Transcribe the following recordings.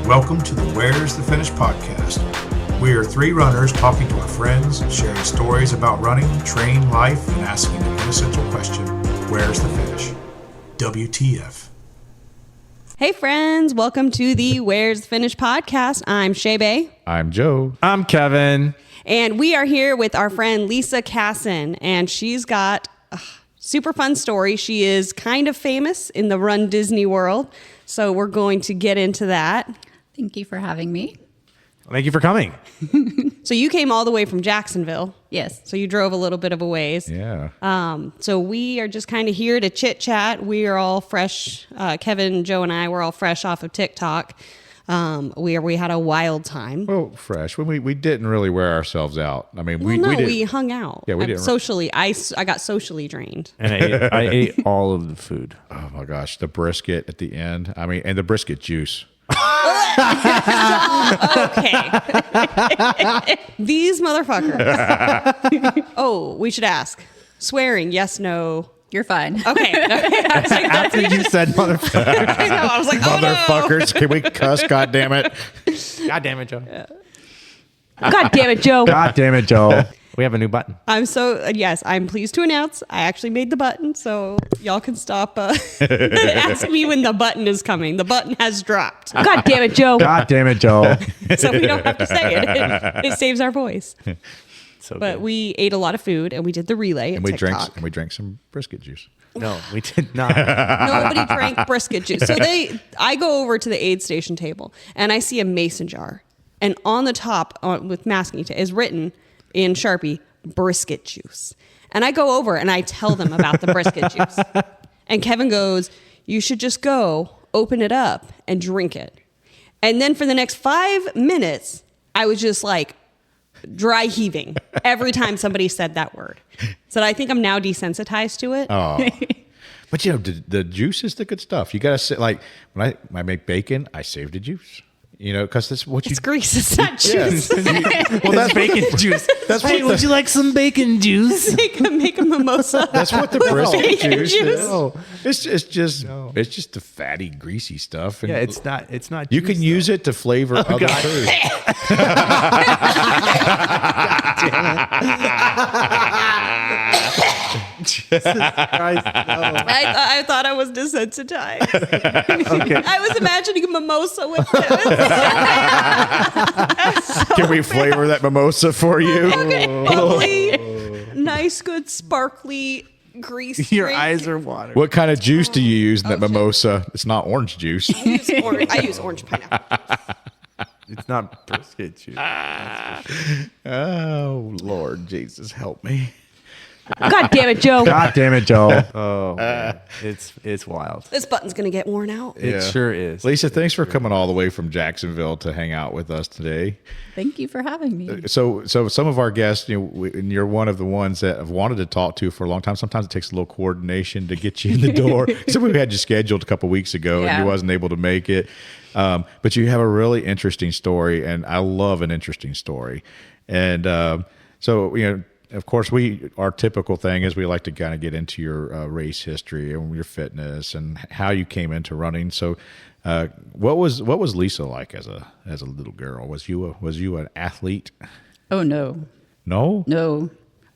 Welcome to the Where's the Finish podcast. We are three runners talking to our friends, sharing stories about running, training, life, and asking the essential question, where's the finish? WTF. Hey friends, welcome to the Where's the Finish podcast. I'm Shae. I'm Joe. I'm Kevin. And we are here with our friend Lisa Casson, and she's got a super fun story. She is kind of famous in the Run Disney world, so we're going to get into that. Thank you for having me. Thank you for coming. So you came all the way from Jacksonville. Yes. So you drove a little bit of a ways. Yeah. So we are just kind of here to chit chat. We are all fresh. Kevin, Joe, and I were all fresh off of TikTok. We had a wild time. Well, fresh. When we didn't really wear ourselves out. I mean, we hung out. Yeah, we didn't. Socially, I got socially drained. And I ate all of the food. Oh my gosh, the brisket at the end. I mean, and the brisket juice. Okay. These motherfuckers. Oh, we should ask. Swearing, yes, no. You're fine. Okay. I was like, After you said motherfucker. I was like, oh, Motherfuckers, can we cuss? God damn it. God damn it, Joe. God damn it, Joe. God damn it, Joe. We have a new button. I'm pleased to announce I actually made the button, so y'all can stop asking me when the button is coming. The button has dropped. God damn it, Joe. God damn it, Joe. So we don't have to say it. It saves our voice. So But good. we ate a lot of food, and we did the relay And at we TikTok. drank some brisket juice. No, we did not. Nobody drank brisket juice. So I go over to the aid station table, and I see a mason jar. And on the top, with masking tape, is written in Sharpie, brisket juice. And I go over and I tell them about the brisket juice. And Kevin goes, you should just go open it up and drink it. And then for the next 5 minutes, I was just like dry heaving every time somebody said that word. So I think I'm now desensitized to it. Oh. But you know, the juice is the good stuff. You got to say, like, when I make bacon, I save the juice. You know, because that's what It's grease. It's not juice. Well, that's bacon juice. That's Hey, what would you like some bacon juice? make a mimosa. That's what the with brisket bacon juice juice. is. It's just the fatty, greasy stuff. And Yeah, it's not. You juice, can use it to flavor other God. food. Jesus Christ, no. I thought I was desensitized. Okay. I was imagining a mimosa with it. Can we flavor that mimosa for you? Okay, bubbly, nice, good, sparkly grease. Your drink. eyes are watering. What kind of juice do you use in that mimosa? It's not orange juice. I use orange pineapple. It's not brisket juice. Oh, Lord Jesus, help me. God damn it, Joe. God damn it, Joe. Oh, man. It's wild. This button's gonna get worn out. It sure is. Lisa, thanks for coming all the way from Jacksonville to hang out with us today. Thank you for having me. So some of our guests, and you're one of the ones that I've wanted to talk to for a long time. Sometimes it takes a little coordination to get you in the door. So we had you scheduled a couple weeks ago, and you wasn't able to make it. But you have a really interesting story, and I love an interesting story. And so of course, our typical thing is we like to kind of get into your race history and your fitness and how you came into running. So, what was Lisa like as a little girl? Was you an athlete? Oh, no. No. No.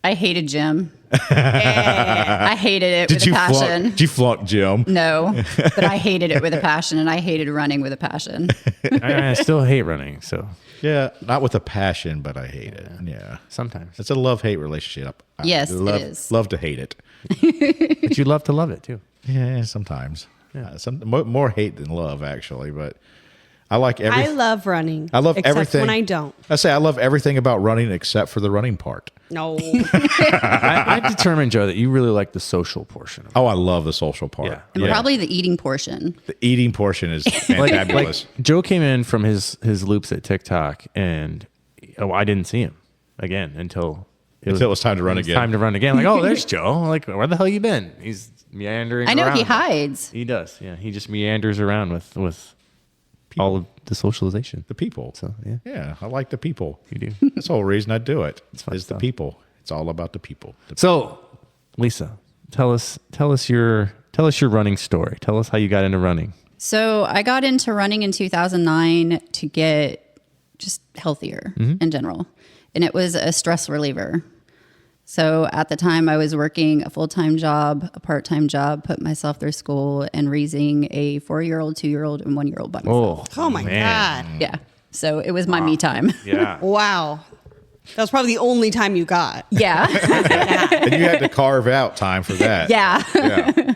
I hated gym. I hated it with a passion. Did you flunk gym? No, but I hated it with a passion, and I hated running with a passion. I still hate running, so Yeah, not with a passion, but I hate it. Yeah, sometimes. it's a love-hate relationship. Yes, it love, is. Love to hate it. But you love to love it, too. Yeah, sometimes. Yeah, more hate than love, actually. But I like everything. I love running. I love except everything. when I don't. I say I love everything about running except for the running part. No. I've determined, Joe, that you really like the social portion of it. Oh, I love the social part. Yeah. And probably the eating portion. The eating portion is fantabulous. Joe came in from his loops at TikTok, and I didn't see him again until it was time to run again. Time to run again. Like, oh, there's Joe. Like, where the hell you been? He's meandering. I know around. he hides. He does. Yeah, he just meanders around with all of the socialization. The people. So Yeah, I like the people. you do. That's the whole reason I do it. fun Is the stuff. people. It's all about the people. So, Lisa, tell us your running story. Tell us how you got into running. So I got into running in 2009 to get just healthier in general. And it was a stress reliever. So at the time I was working a full-time job, a part-time job, put myself through school and raising a 4-year-old, 2-year-old, and 1-year-old by myself. Oh my man. God. Yeah. So it was my me time. Yeah. Wow. That was probably the only time you got. Yeah. And you had to carve out time for that. Yeah. Yeah.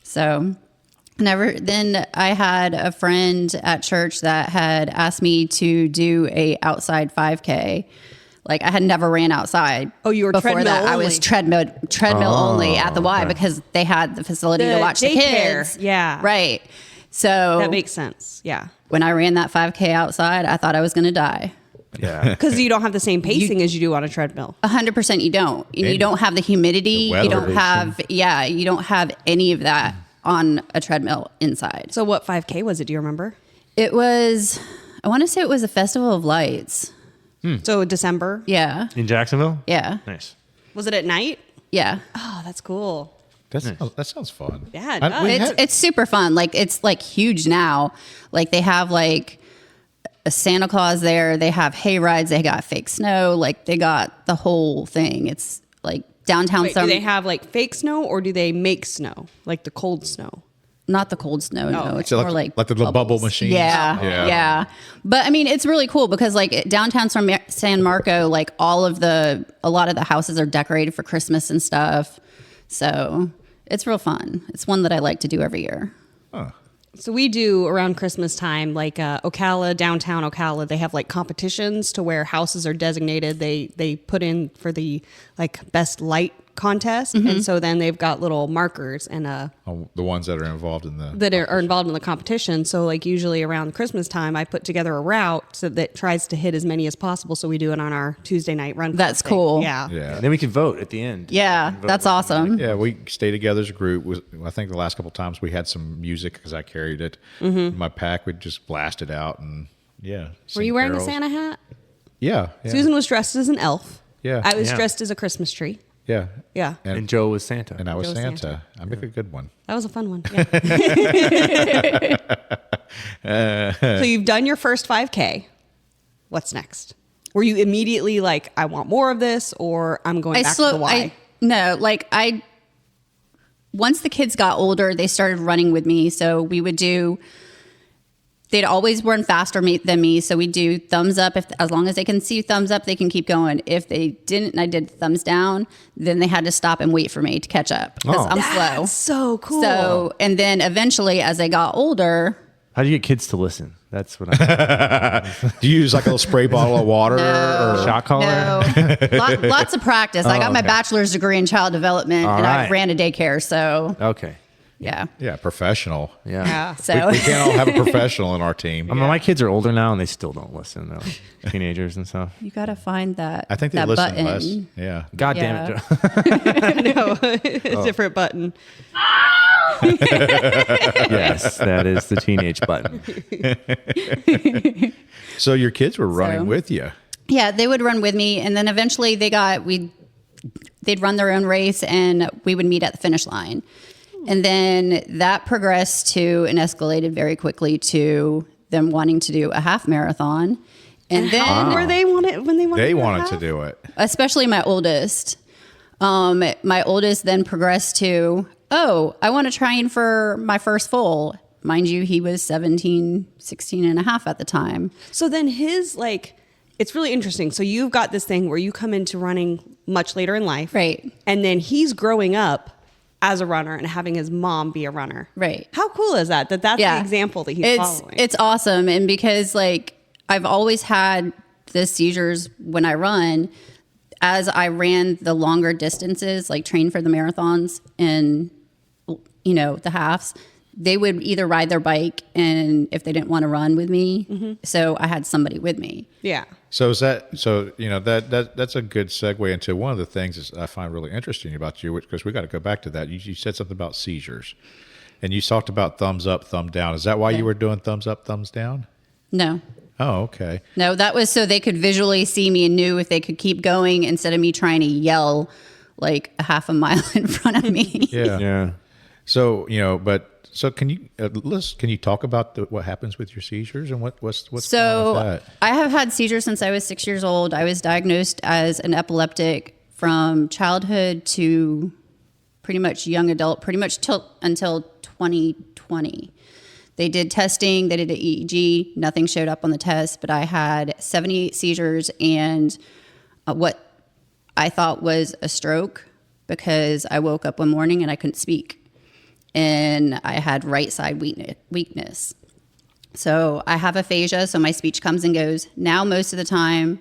So then I had a friend at church that had asked me to do a outside 5K. Like I had never ran outside. Oh, you were before treadmill that. I only. was treadmill only at the Y because they had the facility to The watch the daycare. kids. Yeah. Right. So That makes sense. Yeah. when I ran that 5K outside, I thought I was going to die. Yeah. Because you don't have the same pacing as you do on a treadmill. 100% you don't. You don't have the humidity. The You don't weather. you don't have any of that on a treadmill inside. So what 5K was it? Do you remember? It was, I want to say it was a Festival of Lights. So December. Yeah. In Jacksonville? Yeah. Nice. Was it at night? Yeah. Oh, that's cool. That sounds fun. Yeah, it I- does. we It's had- it's super fun. Like it's like huge now. Like they have like a Santa Claus there. They have hay rides. They got fake snow. Like they got the whole thing. It's like downtown Wait, do they have like fake snow or do they make snow? Like the cold snow? not the cold snow. No, okay. it's So more like the bubble bubbles. machines? Yeah, Yeah. yeah. But I mean, it's really cool because like downtown San Marco, like a lot of the houses are decorated for Christmas and stuff. So it's real fun. It's one that I like to do every year. So we do around Christmas time, like Ocala, downtown Ocala, they have like competitions to where houses are designated. They put in for the like best light contest, and so then they've got little markers and The ones that are involved in the. that are involved in the competition. So like usually around Christmas time, I put together a route so that tries to hit as many as possible. So we do it on our Tuesday night run. That's thing. cool. Yeah. Yeah. And then we can vote at the end. Yeah, Vote that's what you awesome. like. Yeah, we stay together as a group. I think the last couple of times we had some music because I carried it. In my pack, we'd just blast it out and yeah. Were sing you wearing carols. a Santa hat? Yeah. Susan was dressed as an elf. Yeah. I was Yeah. dressed as a Christmas tree. Yeah. Yeah. And Joe was Santa. And I was Joe was Santa. Santa. I make a good one. That was a fun one. Yeah. So you've done your first 5K. What's next? Were you immediately like, I want more of this, or I'm going back to the Y? Once the kids got older, they started running with me. So they'd always run faster than me. So we'd do thumbs up. As long as they can see thumbs up, they can keep going. If they didn't and I did thumbs down, then they had to stop and wait for me to catch up because I'm slow. That's so cool. So, and then eventually as they got older, How do you get kids to listen? That's what I Do you use like a little spray bottle of water? No. Or? shot caller. no, lots of practice. I got my okay. bachelor's degree in child development All and I right. ran a daycare. So Okay. yeah. Yeah, professional. Yeah. yeah. So We can't all have a professional in our team. I mean, my kids are older now and they still don't listen. They're like teenagers and stuff. you got to find that. I think they that listen button. less. Yeah. God Yeah. damn it, Joe. No, a different button. Yes, that is the teenage button. So your kids were running So- with you. Yeah, they would run with me, and then eventually they'd run their own race, and we would meet at the finish line. And then that progressed to and escalated very quickly to them wanting to do a half marathon, and then How old were they when they wanted They to wanted have? to do it. especially my oldest. My oldest then progressed to, I want to train for my first full. Mind you, he was 17, 16 and a half at the time. So then his it's really interesting. So you've got this thing where you come into running much later in life. Right. And then he's growing up as a runner and having his mom be a runner. Right. How cool is that? That's the example that he's following. It's awesome. And because I've always had the seizures when I run, as I ran the longer distances, like train for the marathons and, the halves, they would either ride their bike and if they didn't want to run with me. So I had somebody with me. yeah. So that's a good segue into one of the things that I find really interesting about you, because we got to go back to that. You said something about seizures, and you talked about thumbs up, thumb down. Is that why you were doing thumbs up, thumbs down? No. Oh, okay. No, that was so they could visually see me and knew if they could keep going instead of me trying to yell like a half a mile in front of me. Yeah. Yeah. So, but So can you talk about what happens with your seizures and what's going on with So that? I have had seizures since I was 6 years old. I was diagnosed as an epileptic from childhood to pretty much young adult, pretty much until 2020. They did testing, they did an EEG, nothing showed up on the test, but I had 78 seizures and what I thought was a stroke because I woke up one morning and I couldn't speak. And I had right side weakness. So I have aphasia, so my speech comes and goes. Now, most of the time,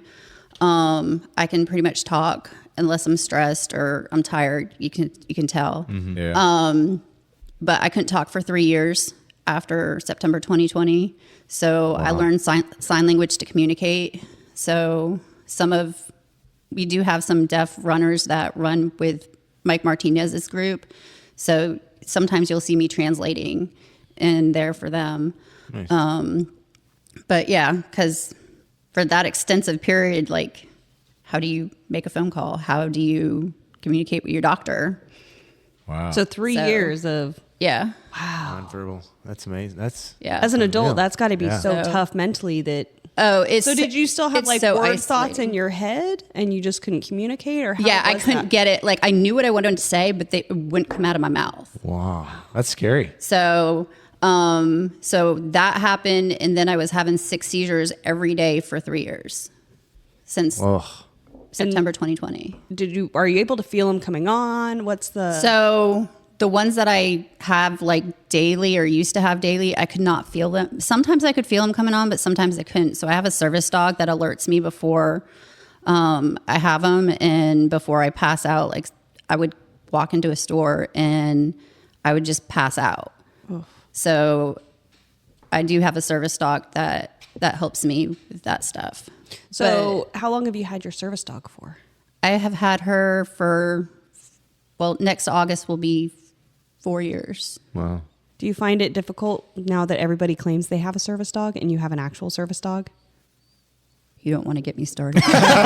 I can pretty much talk unless I'm stressed or I'm tired. You can tell. Mm-hmm. Yeah. But I couldn't talk for 3 years after September 2020. So I learned sign language to communicate. So we do have some deaf runners that run with Mike Martinez's group. So sometimes you'll see me translating in there for them. Nice. But yeah, because for that extensive period, like, how do you make a phone call? How do you communicate with your doctor? Wow. So 3 years of Yeah. Nonverbal. That's amazing. as an adult, that's got to be so So- tough mentally that. So did you still have it's like so word isolating. thoughts in your head and you just couldn't communicate, or how Yeah, I was couldn't that? get it. Like, I knew what I wanted to say, but it wouldn't come out of my mouth. Wow. That's scary. So that happened, and then I was having 6 seizures every day for 3 years since September 2020. Are you able to feel them coming on? What's the So the ones that I have like daily or used to have daily, I could not feel them. Sometimes I could feel them coming on, but sometimes I couldn't. So I have a service dog that alerts me before I have them, and before I pass out. Like, I would walk into a store and I would just pass out. So I do have a service dog that helps me with that stuff. So how long have you had your service dog for? I have had her for, next August will be 4 years. Wow. Do you find it difficult now that everybody claims they have a service dog and you have an actual service dog? You don't want to get me started. That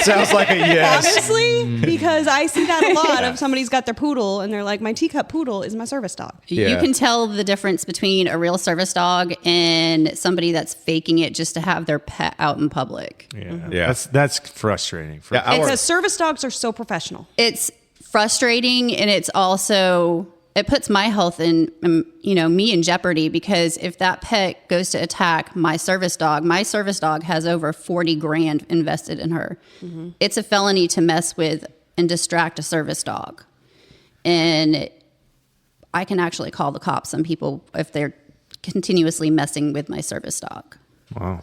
sounds like a yes. Honestly, because I see that a lot of somebody's got their poodle and they're like, my teacup poodle is my service dog. Yeah. You can tell the difference between a real service dog and somebody that's faking it just to have their pet out in public. Yeah. Yeah. That's frustrating. Yeah, Because service dogs are so professional. It's frustrating, and it's also, it puts my health in, me in jeopardy, because if that pet goes to attack my service dog has over 40 grand invested in her. Mm-hmm. It's a felony to mess with and distract a service dog. And I can actually call the cops on people if they're continuously messing with my service dog. Wow.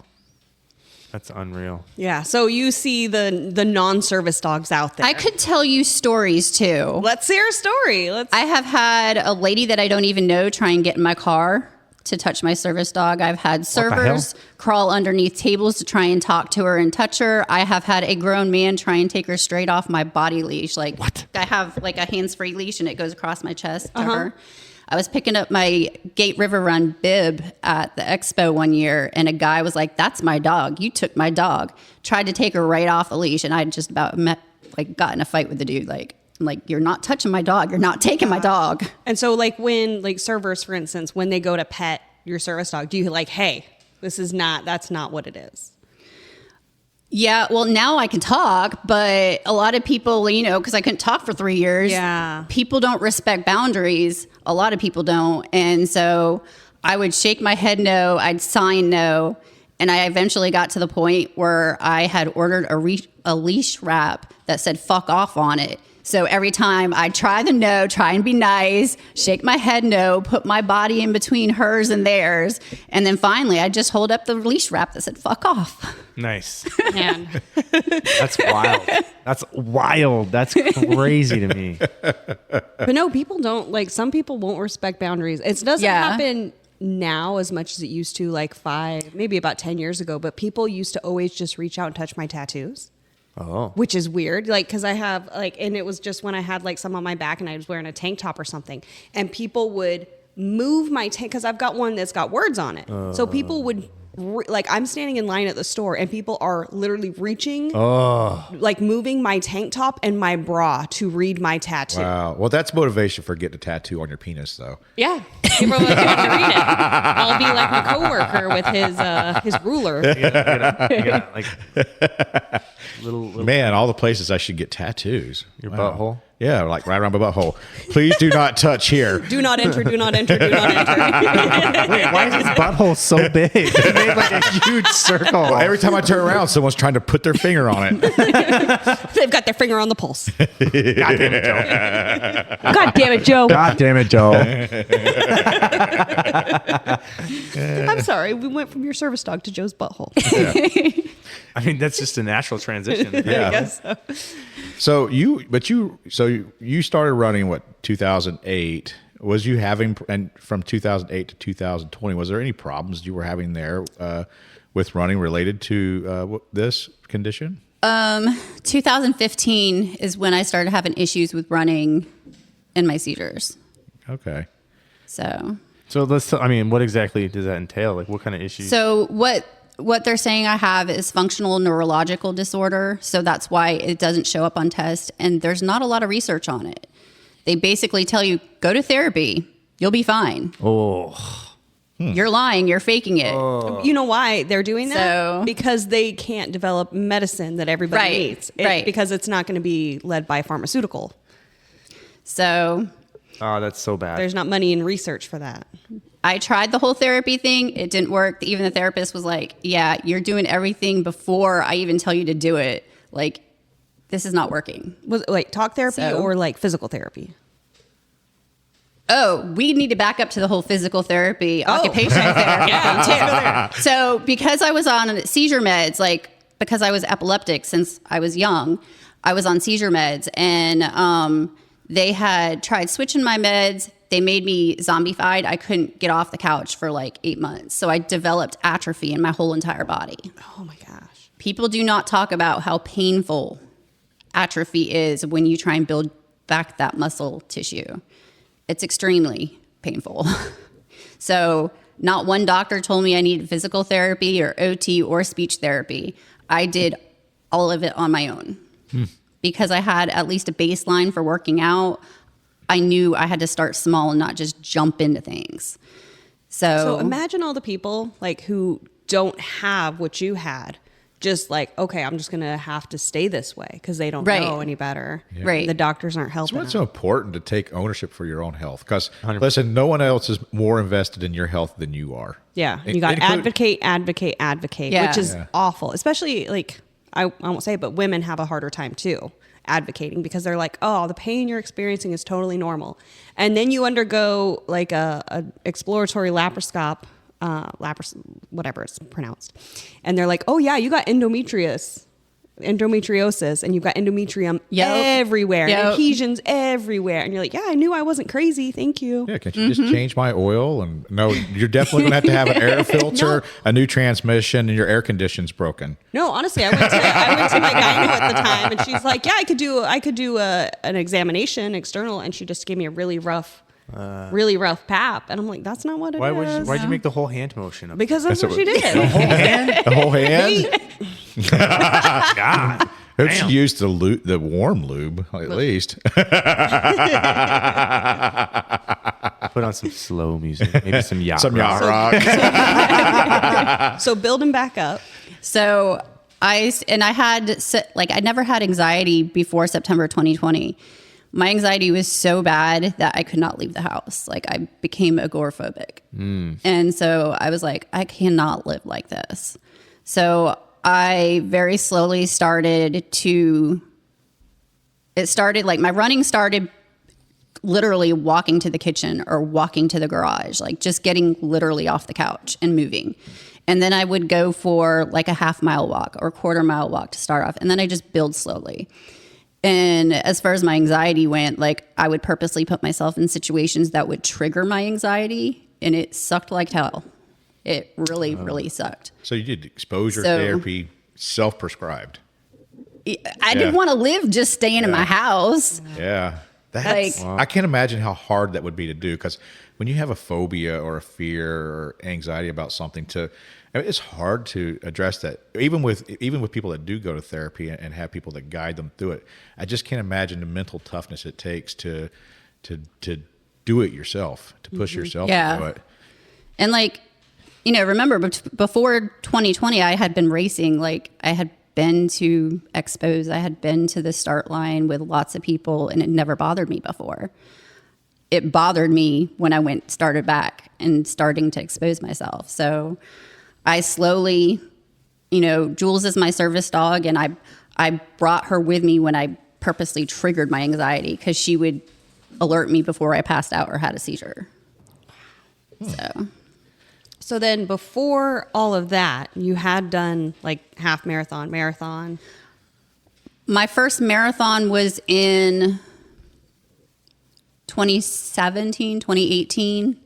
That's unreal. Yeah. So you see the non-service dogs out there. I could tell you stories too. Let's hear a story. I have had a lady that I don't even know try and get in my car to touch my service dog. I've had servers crawl underneath tables to try and talk to her and touch her. I have had a grown man try and take her straight off my body leash. Like, what? I have like a hands-free leash and it goes across my chest to her. I was picking up my Gate River Run bib at the expo one year, and a guy was like, "That's my dog. You took my dog." Tried to take her right off the leash, and I just about got in a fight with the dude. I'm like, "You're not touching my dog. You're not taking my dog." And so, like, when servers, for instance, when they go to pet your service dog, do you like, "Hey, that's not what it is"? Yeah, well, now I can talk, but a lot of people, because I couldn't talk for 3 years. Yeah. People don't respect boundaries. A lot of people don't. And so I would shake my head no, I'd sign no. And I eventually got to the point where I had ordered a leash wrap that said "fuck off" on it. So every time I try and be nice, shake my head no, put my body in between hers and theirs. And then finally, I just hold up the leash wrap that said "fuck off." Nice. Man. That's wild. That's wild. That's crazy to me. But no, people don't, some people won't respect boundaries. It doesn't happen now as much as it used to, maybe about 10 years ago. But people used to always just reach out and touch my tattoos. Oh. Which is weird, because I have and it was just when I had some on my back and I was wearing a tank top or something, and people would move my tank because I've got one that's got words on it. So people would like I'm standing in line at the store and people are literally reaching, like moving my tank top and my bra to read my tattoo. Wow. Well, that's motivation for getting a tattoo on your penis, though. Yeah, people are like, "You have to read it." I'll be like my coworker with his ruler. Yeah, like little Man, all the places I should get tattoos. your butthole. Yeah, like right around my butthole. Please do not touch here. Do not enter. Do not enter. Do not enter. Wait, why is his butthole so big? He made like a huge circle. Well, every time I turn around, someone's trying to put their finger on it. They've got their finger on the pulse. God damn it, Joe. God damn it, Joe. God damn it, Joe. I'm sorry. We went from your service dog to Joe's butthole. I mean, that's just a natural transition. Yeah. I guess so. So you started running what 2008? Was you having, and from 2008 to 2020? Was there any problems you were having there with running related to this condition? 2015 is when I started having issues with running and my seizures. Okay. So let's. I mean, what exactly does that entail? Like, what kind of issues? So what they're saying I have is functional neurological disorder. So that's why it doesn't show up on tests. And there's not a lot of research on it. They basically tell you, go to therapy. You'll be fine. Oh, You're lying. You're faking it. You know why they're doing that? So- Because they can't develop medicine that everybody Right, needs. right. Because it's not going to be led by a pharmaceutical. So that's so bad. There's not money in research for that. I tried the whole therapy thing. It didn't work. Even the therapist was like, yeah, you're doing everything before I even tell you to do it. Like, this is not working. Was it like talk therapy So- or like physical therapy? Oh, we need to back up to the whole physical therapy, occupational therapy. So because I was on seizure meds, like because I was epileptic since I was young, I was on seizure meds, and they had tried switching my meds. They made me zombified. I couldn't get off the couch for like 8 months. So I developed atrophy in my whole entire body. Oh my gosh. People do not talk about how painful atrophy is when you try and build back that muscle tissue. It's extremely painful. So not one doctor told me I needed physical therapy or OT or speech therapy. I did all of it on my own. Because I had at least a baseline for working out. I knew I had to start small and not just jump into things. So imagine all the people like who don't have what you had. Just like, okay, I'm just going to have to stay this way because they don't Right. know any better. Yeah. Right. The doctors aren't helping. That's why it's them. so important to take ownership for your own health. Because 100%. listen, no one else is more invested in your health than you are. Yeah. In- You got include- advocate, Yeah. which is Yeah. awful. Especially like, I won't say it, but women have a harder time too advocating because they're like, oh, the pain you're experiencing is totally normal. And then you undergo like a exploratory laparoscope, whatever it's pronounced. And they're like, oh yeah, you got endometriosis, and you've got endometrium Yep. everywhere, and Yep. adhesions everywhere. And you're like, yeah, I knew I wasn't crazy. Thank you. Yeah, can't you just change my oil? And no, you're definitely going to have an air filter, a new transmission, and your air condition's broken. No, honestly, I went to my gyno at the time, and she's like, "Yeah, I could do an examination external," and she just gave me a really rough pap, and I'm like, "That's not what it is." Why'd you make the whole hand motion? Because that's what she did. The whole hand? God. Hope she used the warm lube, at least. Put on some slow music, maybe some yacht. Some yacht rock. rock. So building back up. So I never had anxiety before September 2020. My anxiety was so bad that I could not leave the house. Like I became agoraphobic. And so I was like, I cannot live like this. So I very slowly my running started literally walking to the kitchen or walking to the garage, like just getting literally off the couch and moving. And then I would go for like a half-mile walk or quarter-mile walk to start off. And then I just build slowly. And as far as my anxiety went, like I would purposely put myself in situations that would trigger my anxiety. And it sucked like hell. It really, really sucked. So you did exposure So- therapy, self-prescribed. I didn't want to live just staying in my house. Yeah. I can't imagine how hard that would be to do, because when you have a phobia or a fear or anxiety about something, it's hard to address that. Even with people that do go to therapy and have people that guide them through it, I just can't imagine the mental toughness it takes to do it yourself, to push yourself through it. And remember before 2020, I had been racing. Like I had been to expos, I had been to the start line with lots of people, and it never bothered me before. It bothered me when I started back and starting to expose myself. So I slowly, Jules is my service dog, and I brought her with me when I purposely triggered my anxiety, because she would alert me before I passed out or had a seizure. So then before all of that, you had done like half marathon. My first marathon was in 2018.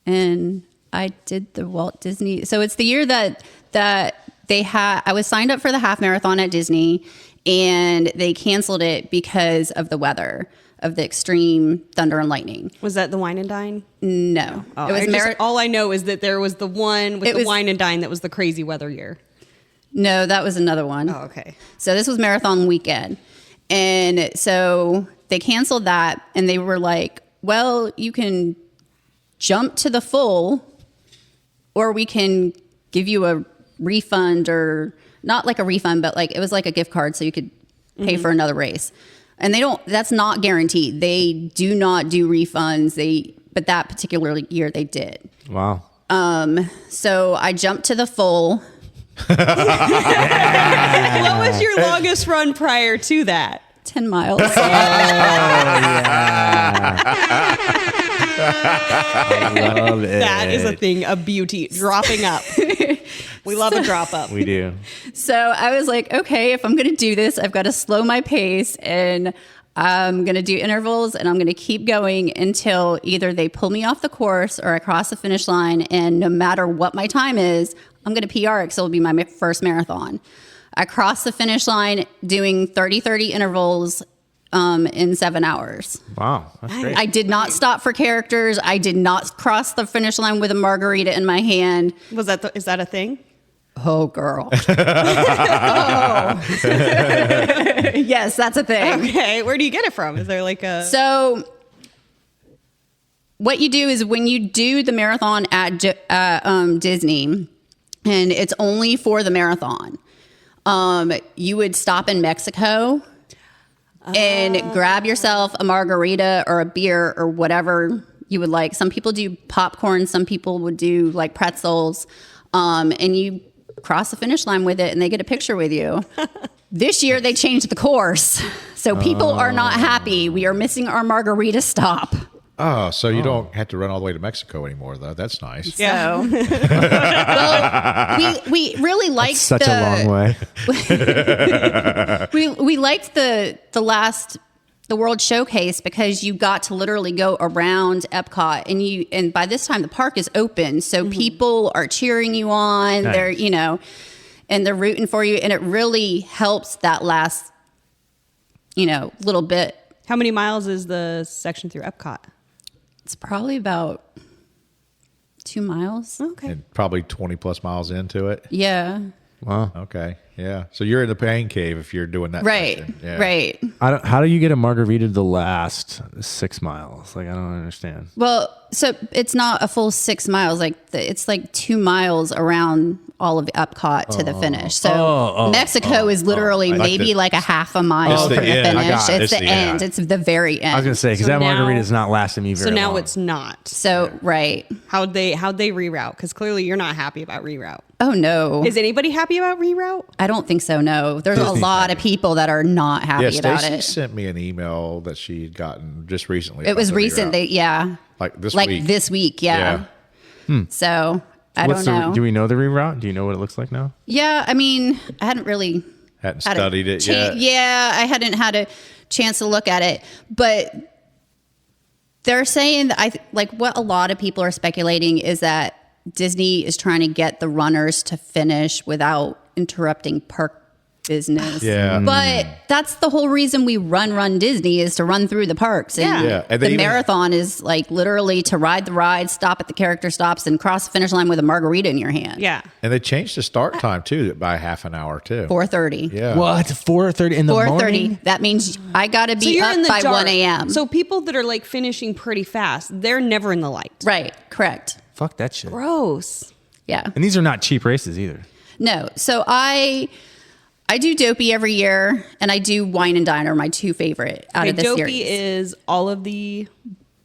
And I did the Walt Disney. So it's the year that I was signed up for the half marathon at Disney, and they canceled it because of the weather, of the extreme thunder and lightning. Was that the Wine and Dine? No. Oh, it was all I know is that there was the one with the Wine and Dine that was the crazy weather year. No, that was another one. Oh, okay. So this was marathon weekend. And so they canceled that, and they were like, well, you can jump to the full, or we can give you a refund, or not like a refund, but like it was like a gift card so you could pay for another race. And that's not guaranteed. They do not do refunds. But that particular year they did. Wow. So I jumped to the full. What was your longest run prior to that? 10 miles. I love it. That is a thing of beauty. Dropping up. We love a drop up. We do. So I was like, okay, if I'm going to do this, I've got to slow my pace, and I'm going to do intervals, and I'm going to keep going until either they pull me off the course or I cross the finish line. And no matter what my time is, I'm going to PR, because it'll be my first marathon. I crossed the finish line doing 30 intervals in 7 hours. Wow, that's great. I did not stop for characters. I did not cross the finish line with a margarita in my hand. Is that a thing? Oh, girl. Yes, that's a thing. Okay, where do you get it from? Is there like a... So what you do is when you do the marathon at Disney, and it's only for the marathon, you would stop in Mexico and grab yourself a margarita or a beer or whatever you would like. Some people do popcorn. Some people would do like pretzels. And you cross the finish line with it, and they get a picture with you. This year they changed the course. So people are not happy. We are missing our margarita stop. Oh, so you don't have to run all the way to Mexico anymore, though. That's nice. So, well, we really liked Such a long way. we liked the World Showcase, because you got to literally go around Epcot, and by this time the park is open, so people are cheering you on. Nice. They're and they're rooting for you, and it really helps that last little bit. How many miles is the section through Epcot? It's probably about 2 miles. Okay. And probably 20 plus miles into it. Yeah. Wow. Okay. Yeah. So you're in the pain cave if you're doing that. Right. section. Yeah. Right. How do you get a margarita the last 6 miles? Like, I don't understand. Well, so it's not a full 6 miles. It's like 2 miles around all of Epcot to the finish. So Mexico is literally maybe like a half a mile It's from the the end. I finish. got it. It's the end. It's the very end. I was gonna say, because So that now- margarita is not lasting me very So now long. it's not. So right. How'd they reroute? Because clearly you're not happy about reroute. Oh no. Is anybody happy about reroute? I don't think so. No, there's a lot of people that are not happy Yeah. about Stacey it. sent me an email that she had gotten just recently. It about was the recent. reroute. Like this week. this week. Yeah. So I What's don't know. do we know the reroute? Do you know what it looks like now? Yeah, I mean, I hadn't really Hadn't had a studied it chan- yet. Yeah, I hadn't had a chance to look at it, but they're saying that what a lot of people are speculating is that Disney is trying to get the runners to finish without interrupting park business. Yeah. But that's the whole reason we run Disney is to run through the parks. And Yeah. And the marathon is like literally to ride the ride, stop at the character stops, and cross the finish line with a margarita in your hand. Yeah. And they changed the start time too by half an hour too. 4:30. Yeah. What? 4:30 in the 4:30. morning? That means I got to be up by 1 a.m. So people that are like finishing pretty fast, they're never in the light. Right. Correct. Fuck that shit. Gross. Yeah. And these are not cheap races either. No. So I do Dopey every year, and I do Wine and Dine are my two favorite out of the Dopey series. is all of the...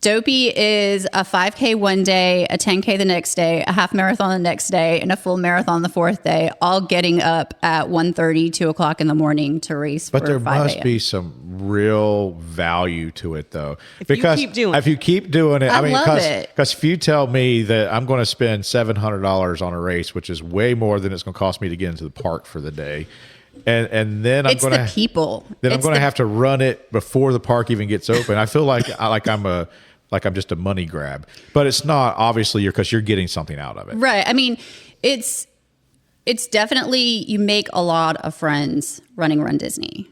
Dopey is a 5K one day, a 10K the next day, a half marathon the next day, and a full marathon the fourth day, all getting up at 1:30, 2 o'clock in the morning to race But for there 5 must a.m. be some real value to it, though. If you keep doing if you keep doing it, I love it. Because if you tell me that I'm going to spend $700 on a race, which is way more than it's going to cost me to get into the park for the day, and then I'm It's going the people. then I'm It's going to the- have to run it before the park even gets open. I feel like I'm just a money grab, but it's not. Obviously, because you're getting something out of it. Right. I mean, it's definitely, you make a lot of friends running Run Disney.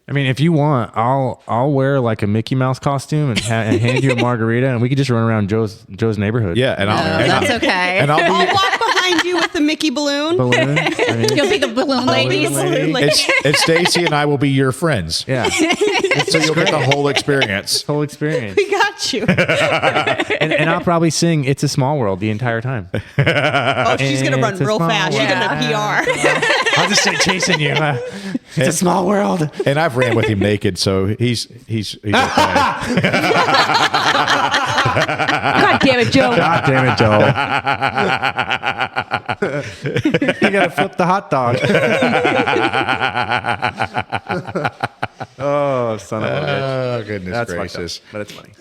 I mean, if you want, I'll wear like a Mickey Mouse costume and hand you a margarita, and we could just run around Joe's neighborhood. Yeah, and That's okay. And I'll I'll be. walk behind you with the Mickey balloon. Balloon. I mean, You'll be the balloon ladies. lady. And Stacy and I will be your friends. yeah, So you'll get the whole experience. whole experience. We got you. And I'll probably sing "It's a Small World" the entire time. Oh, she's going to run It's a real small fast. She's world. going to PR. I'll just start chasing you. It's a small world. And I've ran with him naked, so he's okay. God damn it, Joe. God damn it, Joel. You gotta flip the hot dog. Oh, son of a bitch. Oh, goodness That's gracious. fucked up, but it's funny.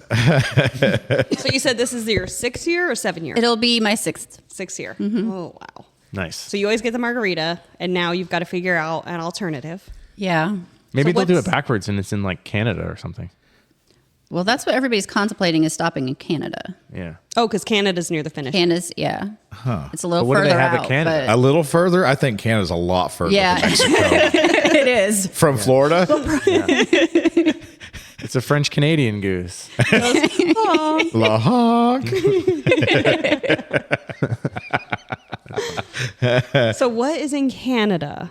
So you said this is your 6th year or 7th year? It'll be my 6th. 6th year. Mm-hmm. Oh, wow. Nice. So you always get the margarita, and now you've got to figure out an alternative. Yeah. Maybe So they'll do it what's- backwards and it's in like Canada or something. Well, that's what everybody's contemplating is stopping in Canada. Yeah. Oh, because Canada's near the finish. Canada's, yeah. It's a little But what do they further have at out. Canada? A little further? I think Canada's a lot further Yeah. than Mexico. It is. From Florida? It's a French Canadian goose. La honk. So what is in Canada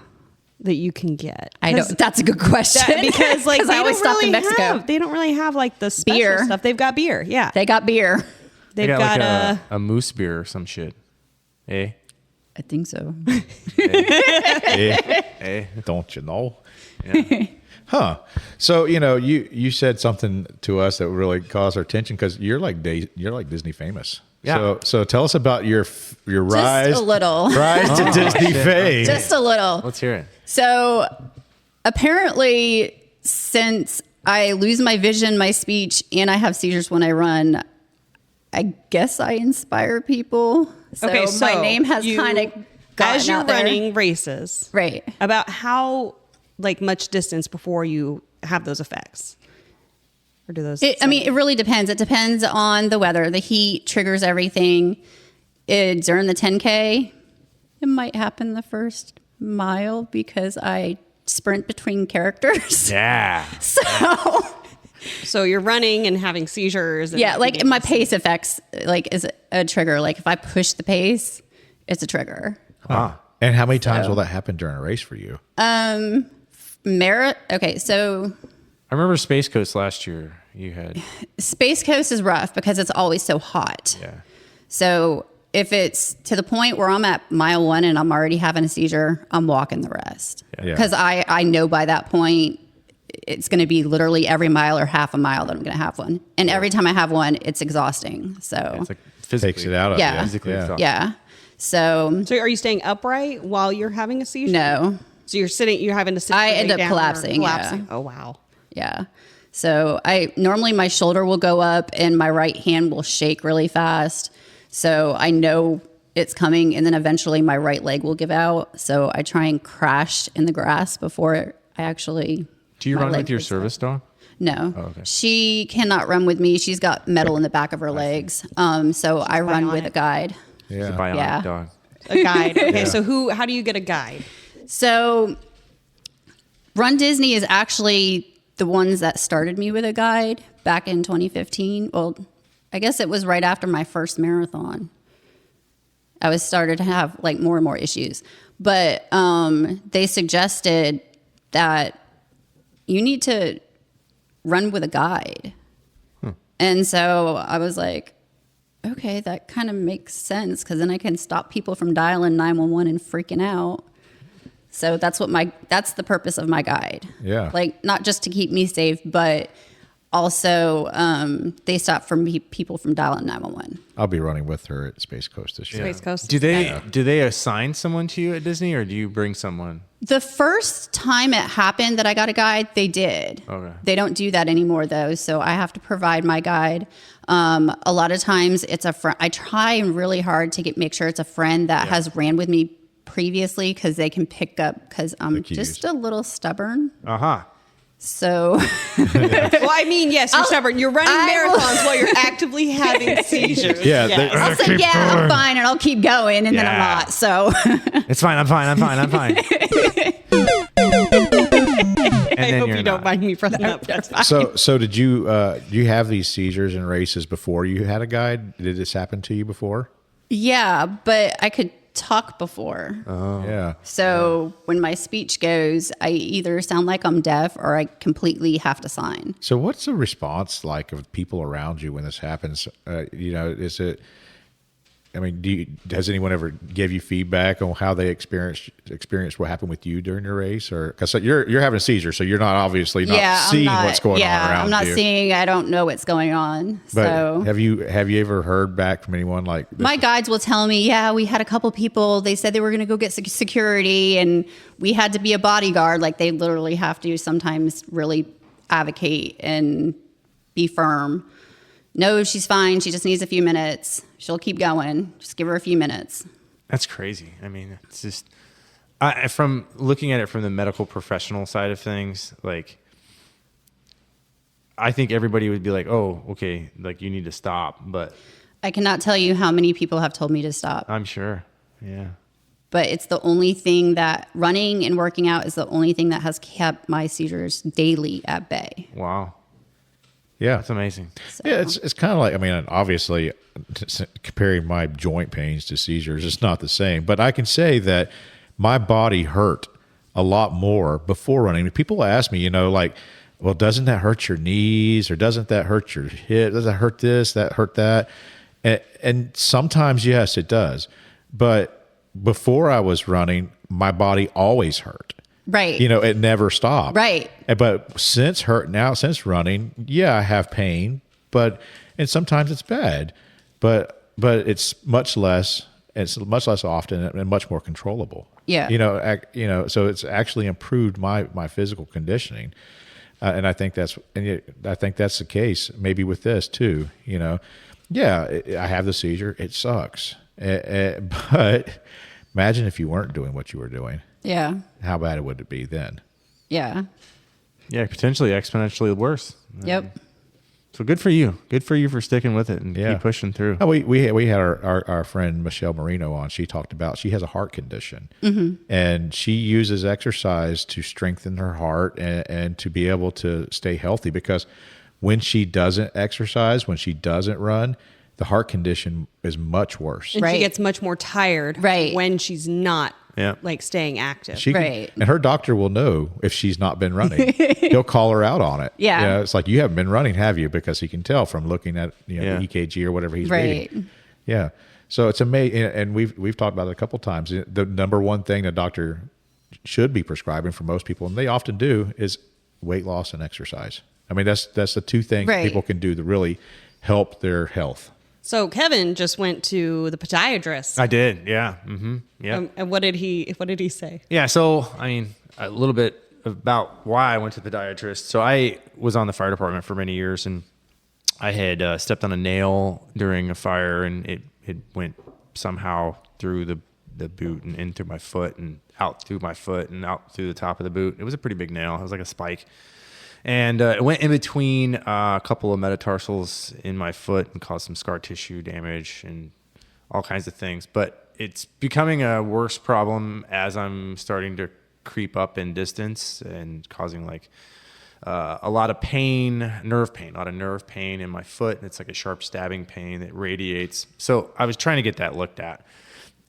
that you can get? I don't. That's a good question. Because like I always stopped in Mexico. They don't really have like the special Beer. stuff. They've got beer. Yeah. They got beer. They've They got like a moose beer or some shit. Eh? I think so. Eh, don't you know? Yeah. Huh. So, you said something to us that really caused our attention because you're like Disney famous. Yeah. So tell us about your rise. Just a little. Rise to Disney shit. fame. Just a little. Let's hear it. So apparently, since I lose my vision, my speech, and I have seizures when I run, I guess I inspire people. So, okay, so my name has you- kind of gotten as you're out there. running races, Right. about how like much distance before you have those effects, or do those? It really depends. It depends on the weather. The heat triggers everything. During the 10K, it might happen the first mile because I sprint between characters. Yeah. So you're running and having seizures. And Yeah, like my pace affects is a trigger. Like if I push the pace, it's a trigger. Wow. And how many times will that happen during a race for you? Okay, so I remember Space Coast last year. You had. Space Coast is rough because it's always so hot. Yeah. So if it's to the point where I'm at mile 1 and I'm already having a seizure, I'm walking the rest. Yeah. Because I know by that point, it's going to be literally every mile or half a mile that I'm going to have one. And every time I have one, it's exhausting. So, It's like physically. Takes it out of Yeah. you. Physically exhausting. yeah. So, So are you staying upright while you're having a seizure? no. So you're sitting. You're having to sit. I lay end up down or collapsing, yeah. Oh wow. Yeah. So normally my shoulder will go up and my right hand will shake really fast. So I know it's coming, and then eventually my right leg will give out. So I try and crash in the grass before I actually. Do you my run leg with your gives service dog? No. Oh, okay. She cannot run with me. She's got metal in the back of her legs. So I run with a guide. It's a Yeah. bionic Yeah. dog. A guide. Okay. So how do you get a guide? So Run Disney is actually the ones that started me with a guide back in 2015. Well, I guess it was right after my first marathon. I was started to have like more and more issues, but they suggested that you need to run with a guide. And so I was like, okay, that kind of makes sense, because then I can stop people from dialing 911 and freaking out. So that's the purpose of my guide. Yeah. Like, not just to keep me safe, but also they stop people from dialing 911. I'll be running with her at Space Coast this year. Space Coast. Do they assign someone to you at Disney, or do you bring someone? The first time it happened that I got a guide, they did. Okay. They don't do that anymore, though, so I have to provide my guide. A lot of times it's a friend. I try really hard to make sure it's a friend that has ran with me previously, because they can pick up, because I'm just a little stubborn. Uh-huh. So, Well, I mean, yes, you're stubborn. You're running marathons while you're actively having seizures. Yeah, Yes. I'll say, I'm fine, and I'll keep going, and then I'm not. So, It's fine. I'm fine. I hope you don't mind me bringing up. That's fine. So did you have these seizures in races before you had a guide? Did this happen to you before? yeah, but I could talk before. Yeah. So when my speech goes, I either sound like I'm deaf or I completely have to sign. So what's the response like of people around you when this happens? Is it? I mean, does anyone ever give you feedback on how they experienced what happened with you during your race, or because you're having a seizure, so you're not obviously seeing what's going on around you. I'm not seeing. I don't know what's going on. But so have you ever heard back from anyone like this? My guides will tell me, yeah, we had a couple people. They said they were going to go get security, and we had to be a bodyguard. Like, they literally have to sometimes really advocate and be firm. No, she's fine. She just needs a few minutes. She'll keep going. Just give her a few minutes. That's crazy. I mean, it's just from looking at it from the medical professional side of things, like, I think everybody would be like, oh, okay, like, you need to stop. But I cannot tell you how many people have told me to stop. I'm sure. Yeah. But it's the only thing that running and working out is the only thing that has kept my seizures daily at bay. Wow. Yeah, That's amazing. So, yeah. It's kind of like, I mean, obviously, comparing my joint pains to seizures is not the same. But I can say that my body hurt a lot more before running. People ask me, like, well, doesn't that hurt your knees, or doesn't that hurt your hip? Does that hurt this? That hurt that? And sometimes, yes, it does. But before I was running, my body always hurt. right. It never stopped. Right. But since running, yeah, I have pain, and sometimes it's bad, but it's much less often and much more controllable. Yeah. So it's actually improved my physical conditioning. And I think that's the case maybe with this too, Yeah, I have the seizure. It sucks. But imagine if you weren't doing what you were doing. Yeah. How bad would it be then? Yeah. Yeah, potentially exponentially worse. Yep. So good for you. Good for you for sticking with it and keep pushing through. Oh, we had our friend Michelle Marino on. She talked about she has a heart condition, and she uses exercise to strengthen her heart and to be able to stay healthy. Because when she doesn't exercise, when she doesn't run, the heart condition is much worse. And Right. she gets much more tired Right. when she's not Yeah. like staying active. Right. And her doctor will know if she's not been running. He'll call her out on it. Yeah. It's like, you haven't been running, have you? Because he can tell from looking at the EKG or whatever he's Right. reading. Yeah. So it's amazing. And we've talked about it a couple of times. The number one thing a doctor should be prescribing for most people, and they often do, is weight loss and exercise. I mean, that's the two things Right. people can do to really help their health. So Kevin just went to the podiatrist. I did. Yeah. Mm-hmm. Yeah. And what did he say? Yeah. So, I mean, a little bit about why I went to the podiatrist. So I was on the fire department for many years, and I had stepped on a nail during a fire, and it went somehow through the boot and in through my foot and out through my foot and out through the top of the boot. It was a pretty big nail. It was like a spike. And it went in between a couple of metatarsals in my foot and caused some scar tissue damage and all kinds of things. But it's becoming a worse problem as I'm starting to creep up in distance and causing like a lot of pain, a lot of nerve pain in my foot. And it's like a sharp stabbing pain that radiates. So I was trying to get that looked at.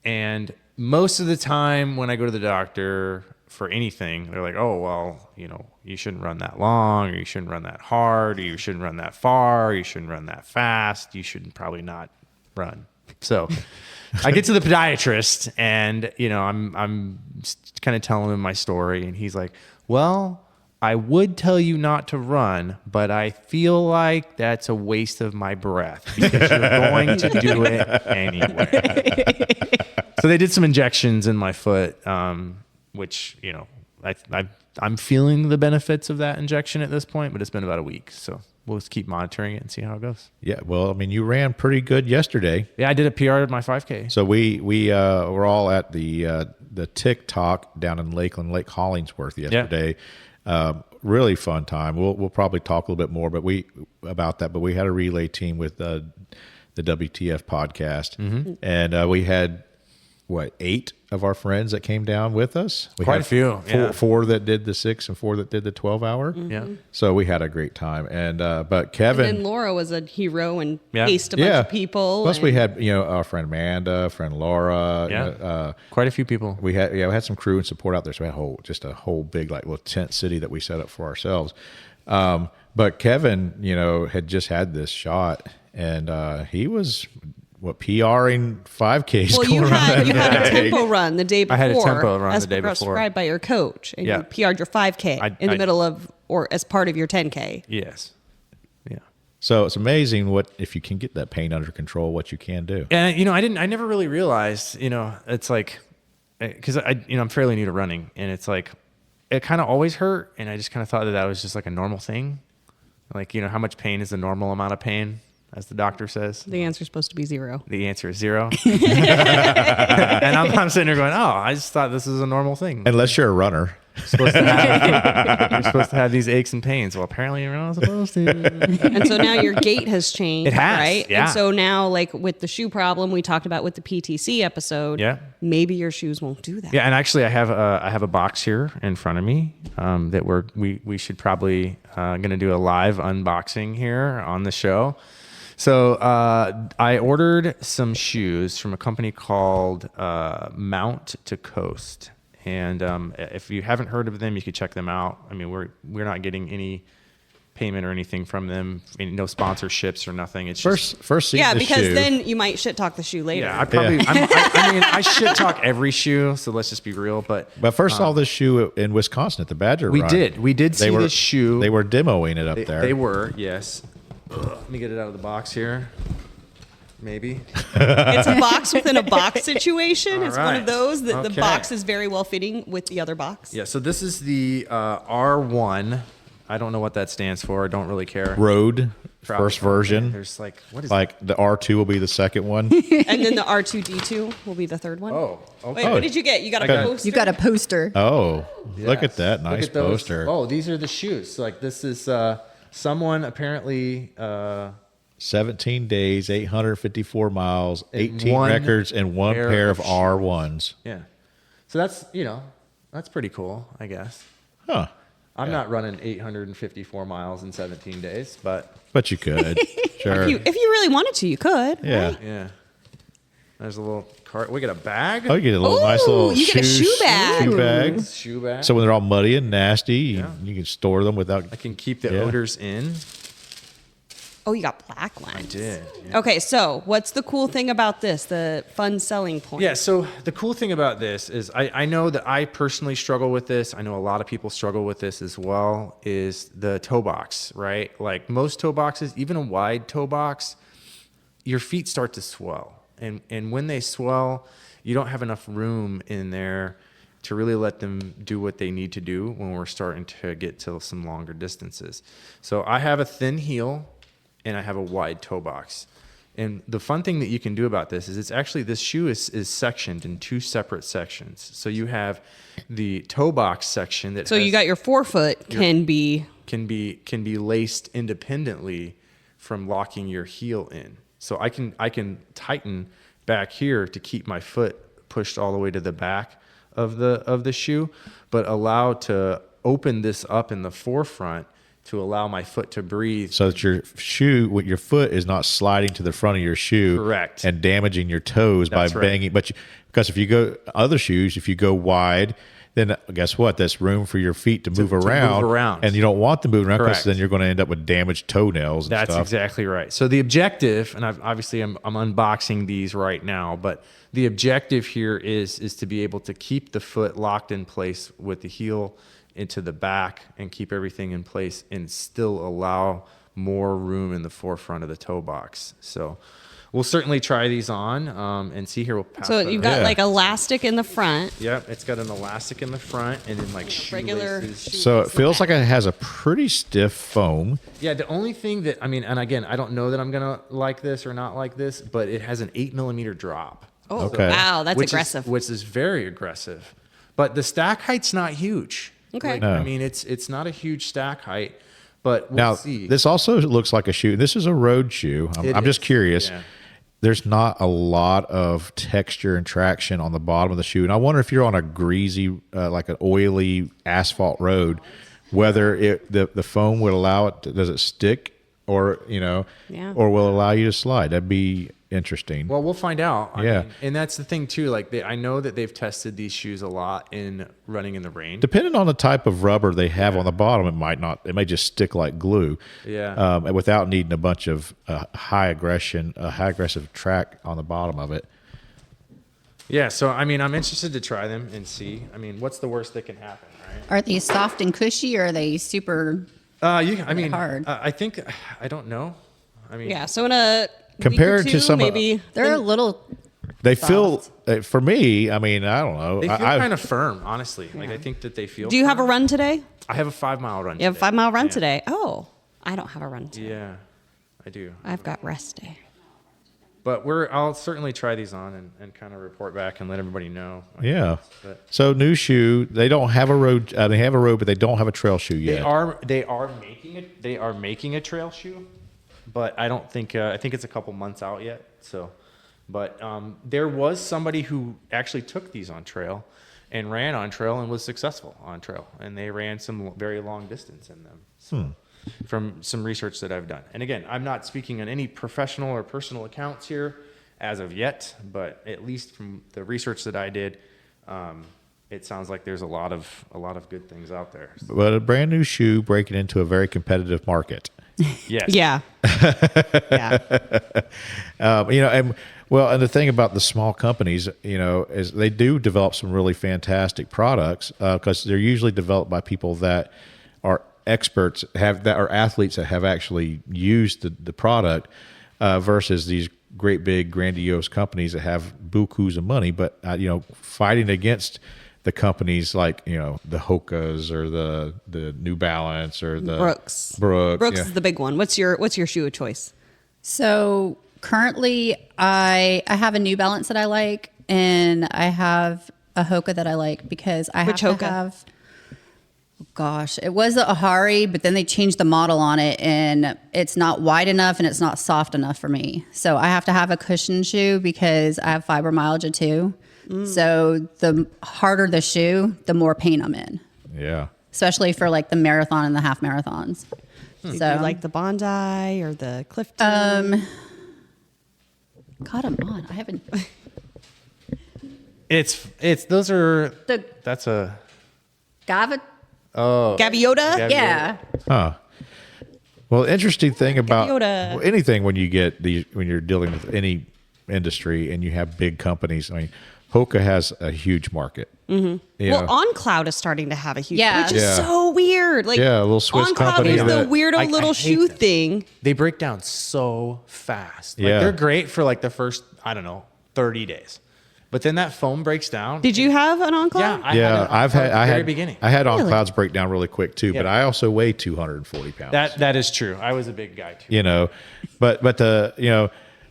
And most of the time when I go to the doctor for anything, they're like, oh, well, you shouldn't run that long, or you shouldn't run that hard, or you shouldn't run that far, or you shouldn't run that fast. You should probably not run. So I get to the podiatrist and, I'm kind of telling him my story. And he's like, well, I would tell you not to run, but I feel like that's a waste of my breath because you're going to do it anyway. So they did some injections in my foot, which, I'm feeling the benefits of that injection at this point, but it's been about a week. So we'll just keep monitoring it and see how it goes. Yeah. Well, I mean, you ran pretty good yesterday. Yeah, I did a PR at my 5K. So we were all at the Tick Tock down in Lakeland, Lake Hollingsworth yesterday. Yeah. Really fun time. We'll probably talk a little bit more, about that. But we had a relay team with the WTF podcast, and we had 8 of our friends that came down with us. We Quite had a few. Four that did the 6 and 4 that did the 12-hour. Yeah. So we had a great time. And but Kevin and then Laura was a hero and paced a bunch of people. Plus we had our friend Amanda, friend Laura. Quite a few people. We had some crew and support out there. So we had a whole big little tent city that we set up for ourselves. But Kevin, had just had this shot, and he was PRing 5Ks. Well, you had a tempo run the day before. I had a tempo run as the day before, prescribed by your coach, and you PR'd your 5K in the middle of or as part of your 10K. Yes. Yeah. So it's amazing if you can get that pain under control, what you can do. And I never really realized, it's like, because I'm fairly new to running, and it's like it kind of always hurt, and I just kind of thought that was just like a normal thing. Like, how much pain is the normal amount of pain, as the doctor says? The answer is supposed to be 0. The answer is 0. And I'm sitting there going, oh, I just thought this is a normal thing. Unless you're a runner. You're supposed to have these aches and pains. Well, apparently you're not supposed to. And so now your gait has changed. It has, right? yeah. And so now, like with the shoe problem we talked about with the PTC episode, maybe your shoes won't do that. Yeah, and actually I have a box here in front of me that we should probably going to do a live unboxing here on the show. So I ordered some shoes from a company called Mount to Coast. And if you haven't heard of them, you could check them out. I mean, we're not getting any payment or anything from them. I mean, no sponsorships or nothing. It's first seeing the because shoe. Then you might shit talk the shoe later. Yeah, I shit talk every shoe. So let's just be real. But first saw this shoe in Wisconsin at the Badger Run. We did see this shoe. They were demoing it up there. They were, yes. Let me get it out of the box here. Maybe. It's a box within a box situation. All it's right. one of those that the Okay. box is very well fitting with the other box. Yeah, so this is the R1. I don't know what that stands for. I don't really care. Road, Probably. first version. There's what is like the R2 will be the second one. And then the R2D2 will be the third one. Oh, okay. Wait, what did you get? You got a poster? You got a poster. Oh, look Yes. at that. Nice Look at those. poster. Oh, these are the shoes. Like this is someone apparently 17 days, 854 miles, 18 one records, and one pair of shoes. R1s. Yeah. So that's pretty cool, I guess. Huh. I'm not running 854 miles in 17 days, but But you could. Sure. If you really wanted to, you could. Yeah. yeah. There's a little cart. We get a bag. Oh, you get a little Ooh, nice little you get a shoe bag. Shoe bag. Shoe bag. So when they're all muddy and nasty, you can store them without. I can keep the Yeah. odors in. Oh, you got black ones. I did. Yeah. Okay, so what's the cool thing about this? The fun selling point. Yeah, so the cool thing about this is I know that I personally struggle with this. I know a lot of people struggle with this as well, is the toe box, right? Like most toe boxes, even a wide toe box, your feet start to swell. And when they swell, you don't have enough room in there to really let them do what they need to do when we're starting to get to some longer distances. So I have a thin heel and I have a wide toe box. And the fun thing that you can do about this is it's actually, this shoe is sectioned in 2 separate sections. So you have the toe box section that So you got your forefoot can be laced independently from locking your heel in. So I can tighten back here to keep my foot pushed all the way to the back of the shoe, but allow to open this up in the forefront to allow my foot to breathe. So that your shoe, with your foot, is not sliding to the front of your shoe, Correct, and damaging your toes by banging. But because if you go other shoes, if you go wide, then guess what? That's room for your feet to move around, and you don't want them moving around because then you're going to end up with damaged toenails. And That's exactly right. So the objective, and I'm unboxing these right now, but the objective here is to be able to keep the foot locked in place with the heel into the back and keep everything in place and still allow more room in the forefront of the toe box. So we'll certainly try these on and see here. We'll pass So you've got like elastic in the front. Yep, it's got an elastic in the front and then like regular shoelaces. So it feels like it has a pretty stiff foam. Yeah, the only thing that, I mean, and again, I don't know that I'm going to like this or not like this, but it has an 8mm drop. Oh, Okay. wow, that's aggressive. Which is very aggressive. But the stack height's not huge. Okay. Like, No. I mean, it's not a huge stack height, but we'll Now, see. this also looks like a shoe. This is a road shoe. I'm just curious. Yeah. There's not a lot of texture and traction on the bottom of the shoe. And I wonder if you're on a greasy, like an oily asphalt road, whether the foam would allow it, does it stick or, or will it allow you to slide? That'd be interesting. Well, we'll find out. I Yeah. mean, and that's the thing too. Like I know that they've tested these shoes a lot in running in the rain. Depending on the type of rubber they have on the bottom, it may just stick like glue. Yeah. Without needing a bunch of high aggressive track on the bottom of it. Yeah. So, I mean, I'm interested to try them and see. I mean, what's the worst that can happen, right? Are they soft and cushy, or are they super? Hard. I think, I don't know. I mean, Yeah. So in a Compared week or to two, some maybe They're a little. They feel, for me, I mean, I don't know. they feel kind of firm, honestly. Like, I think that they feel. Do you have a firm. run today? I have a 5-mile run. You have a 5-mile run Yeah. today. Oh, I don't have a run today. Yeah, I do. I've got rest day. But I'll certainly try these on and kind of report back and let everybody know. Yeah. But So new shoe. They don't have a road. They have a road, but they don't have a trail shoe yet. they are making it. They are making a trail shoe, but I don't think. I think it's a couple months out yet. So, but there was somebody who actually took these on trail and ran on trail and was successful on trail, and they ran some very long distance in them. So, from some research that I've done. And again, I'm not speaking on any professional or personal accounts here as of yet, but at least from the research that I did, it sounds like there's a lot of good things out there. So, But a brand new shoe breaking into a very competitive market. yes. Yeah. Yeah. And the thing about the small companies, is they do develop some really fantastic products because they're usually developed by people that are experts, that are athletes that have actually used the product versus these great big grandiose companies that have bukus of money, but fighting against the companies like the Hokas or the New Balance or the Brooks. Brooks is the big one. What's your shoe of choice? So currently, I have a New Balance that I like, and I have a Hoka that I like because I Which have to Hoka? have. Gosh, it was the Ahari, but then they changed the model on it, and it's not wide enough and it's not soft enough for me. So I have to have a cushion shoe because I have fibromyalgia too. So the harder the shoe, the more pain I'm in. Yeah. Especially for like the marathon and the half marathons. Do So you like the Bondi or the Clifton? God, I'm on. I haven't. It's those are The that's a Gava. Gaviota? Yeah. Huh. Well, the interesting thing about Yoda. anything when you're dealing with any industry and you have big companies, I mean, Hoka has a huge market. Mm-hmm. Well, On Cloud is starting to have a huge, Yeah. which is Yeah. so weird. Like, Yeah, a little Swiss On Cloud company is the that- weirdo I little hate shoe them. thing. they break down so fast. Like, Yeah. they're great for like the first 30 days, but then that foam breaks down. Did you have an On Cloud? Yeah, I had it I've had from the very beginning. I had on Really? clouds break down really quick too, but Yeah. I also weigh 240 pounds. That is true. I was a big guy too. But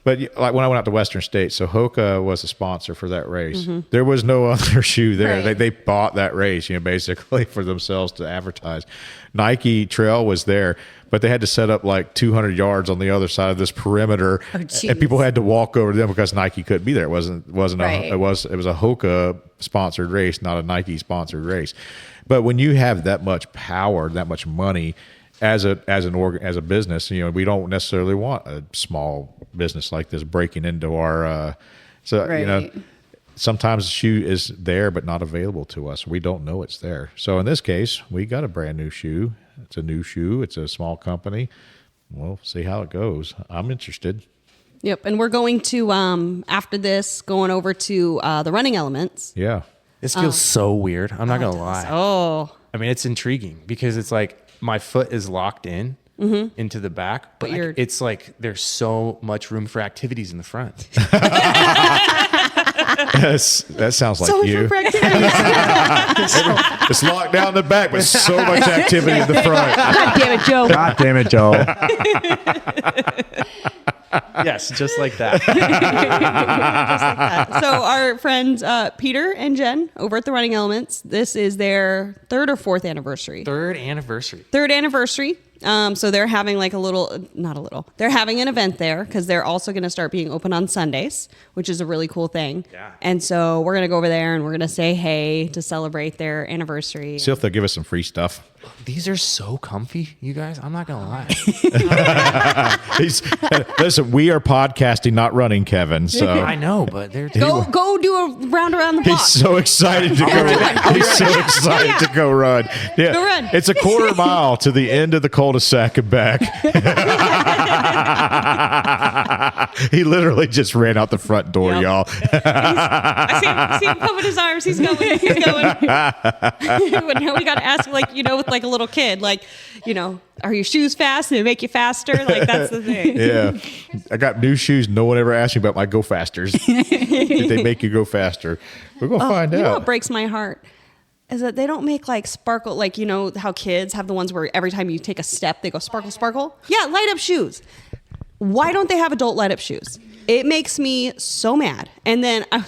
But like when I went out to Western States, so Hoka was a sponsor for that race. There was no other shoe there. Right. They bought that race, basically for themselves to advertise. Nike Trail was there, but they had to set up like 200 yards on the other side of this perimeter, and people had to walk over to them because Nike couldn't be there. It wasn't Right. it was a Hoka sponsored race, not a Nike sponsored race. But when you have that much power, that much money, as a business, we don't necessarily want a small business like this breaking into our. Right. Sometimes the shoe is there but not available to us. We don't know it's there. So in this case, we got a brand new shoe. It's a new shoe. It's a small company. We'll see how it goes. I'm interested. Yep. And we're going to, after this, going over to the Running Elements. Yeah. This feels so weird. I'm not going to lie. Oh. I mean, it's intriguing because it's like my foot is locked in into the back, but it's like there's so much room for activities in the front. That sounds like So much you. room for activities. It's locked down in the back, but so much activity in the front. God damn it, Joe. God damn it, Joe. Yes, just like that. So our friends Peter and Jen over at the Running Elements, this is their third or fourth anniversary. Third anniversary. So they're having they're having an event there because they're also going to start being open on Sundays, which is a really cool thing. Yeah. And so we're going to go over there and we're going to say hey to celebrate their anniversary. See if they'll give us some free stuff. These are so comfy, you guys. I'm not going to lie. Listen, we are podcasting, not running, Kevin. So I know, but they're Go do a round around the block. he's so excited to go. He's so excited to go run. Yeah, Go run. It's a quarter mile to the end of the cul-de-sac and back. He literally just ran out the front door, Yep. y'all. I see him pumping his arms. He's going. But now we got to ask, with like a little kid, are your shoes fast? Do they make you faster? Like, that's the thing. Yeah, I got new shoes. No one ever asked me about my go fasters. Did they make you go faster? We're gonna find You know out. what breaks my heart is that they don't make sparkle, how kids have the ones where every time you take a step they go sparkle, sparkle. Yeah, light up shoes. Why don't they have adult light up shoes? It makes me so mad. And then I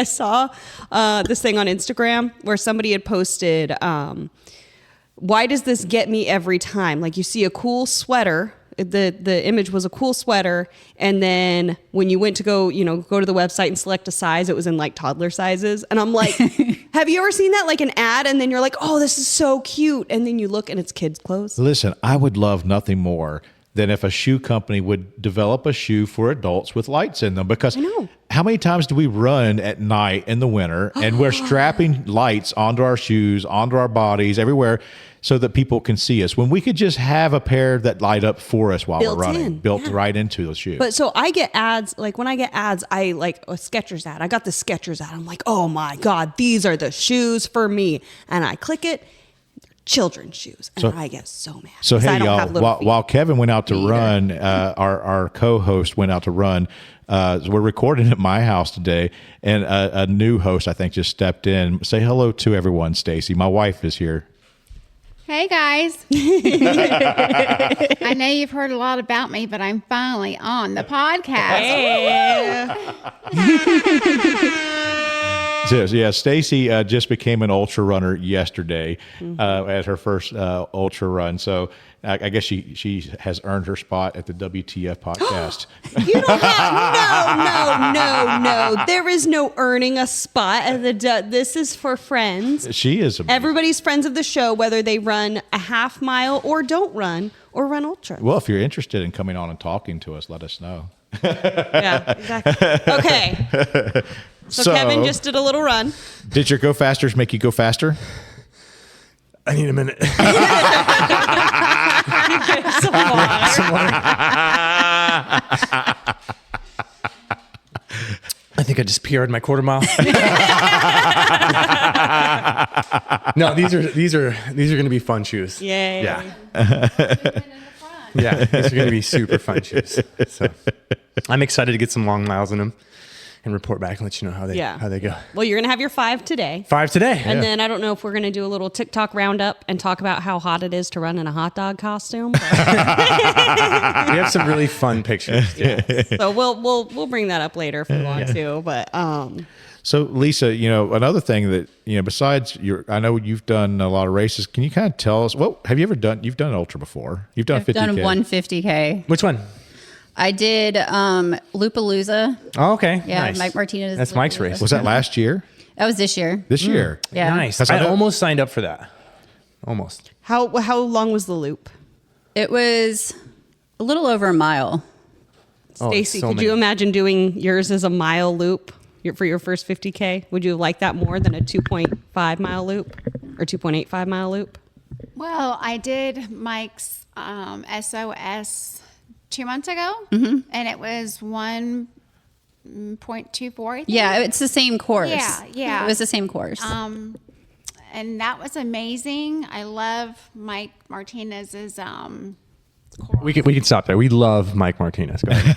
saw this thing on Instagram where somebody had posted, why does this get me every time? Like, you see a cool sweater. The image was a cool sweater, and then when you went to go to the website and select a size, it was in toddler sizes. And I'm like, have you ever seen that, an ad, and then you're like, oh, this is so cute, and then you look and it's kids' clothes? Listen, I would love nothing more than if a shoe company would develop a shoe for adults with lights in them. Because I know. how many times do we run at night in the winter and we're strapping lights onto our shoes, onto our bodies, everywhere, so that people can see us, when we could just have a pair that light up for us while Built we're running, in, built yeah. right into the shoe. But so I get ads, when I get ads, I a Skechers ad. I got the Skechers ad. I'm like, oh my God, these are the shoes for me. And I click it, children's shoes. And I get so mad. So 'cause I hey, don't y'all, have little feet. while Kevin went out to Me run, our co-host went out to run. So we're recording at my house today, and a new host, I think, just stepped in. Say hello to everyone, Stacy. My wife is here. Hey guys. I know you've heard a lot about me, but I'm finally on the podcast. So, yeah, Stacy just became an ultra runner yesterday at her first ultra run. So I guess she has earned her spot at the WTF podcast. You don't have no. There is no earning a spot at the. This is for friends. She is. Everybody's friends of the show, whether they run a half mile or don't run or run ultra. Well, if you're interested in coming on and talking to us, let us know. Yeah, exactly. Okay. So Kevin just did a little run. Did your go fasters make you go faster? I need a minute. I think I just PR'd my quarter mile. No, these are going to be fun shoes. Yay. Yeah. Yeah, these are going to be super fun shoes. So I'm excited to get some long miles in them. and report back and let you know how they go. Well, you're going to have your 5 today. 5 today. And then I don't know if we're going to do a little TikTok roundup and talk about how hot it is to run in a hot dog costume. We have some really fun pictures. So we'll bring that up later if we want to. But So Lisa, another thing that, besides I know you've done a lot of races. Can you kind of tell us, have you ever done? You've done an ultra before. You've done 50K. Done 150K. Which one? I did Loopalooza. Oh, okay. Yeah, Nice. Mike Martinez. That's Mike's race. Was that last year? That was this year. This year? Yeah. Nice. That's I another- almost signed up for that. Almost. how long was the loop? It was a little over a mile. Stacy, so could many. you imagine doing yours as a mile loop for your first 50K? Would you like that more than a 2.5 mile loop or 2.85 mile loop? Well, I did Mike's SOS 2 months ago, and it was 1.24. I think. Yeah, it's the same course. Yeah. It was the same course. And that was amazing. I love Mike Martinez's course. We can stop there. We love Mike Martinez. Go ahead.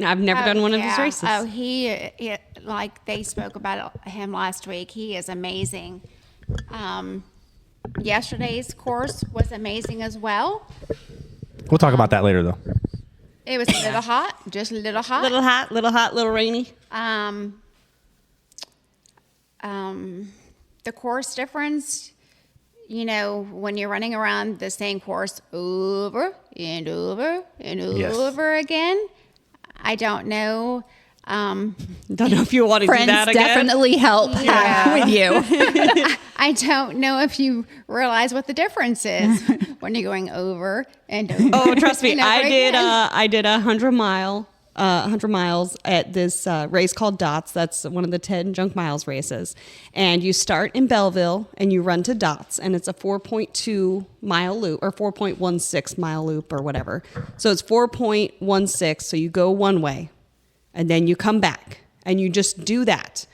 I've never done one of his races. Oh, he like they spoke about him last week. He is amazing. Yesterday's course was amazing as well. We'll talk about that later, though. It was a little hot, just a little hot. Little hot, little rainy. The course difference, when you're running around the same course over and over and Yes. over again, I don't know. Don't know if you want to do Friends that again. definitely help with you. I don't know if you realize what the difference is when you're going over and over. Oh, trust me, and over again. I did 100 miles at this race called Dots. That's one of the 10 Junk Miles races. And you start in Belleville and you run to Dots, and it's a 4.2 mile loop or 4.16 mile loop or whatever. So it's 4.16. So you go one way and then you come back and you just do that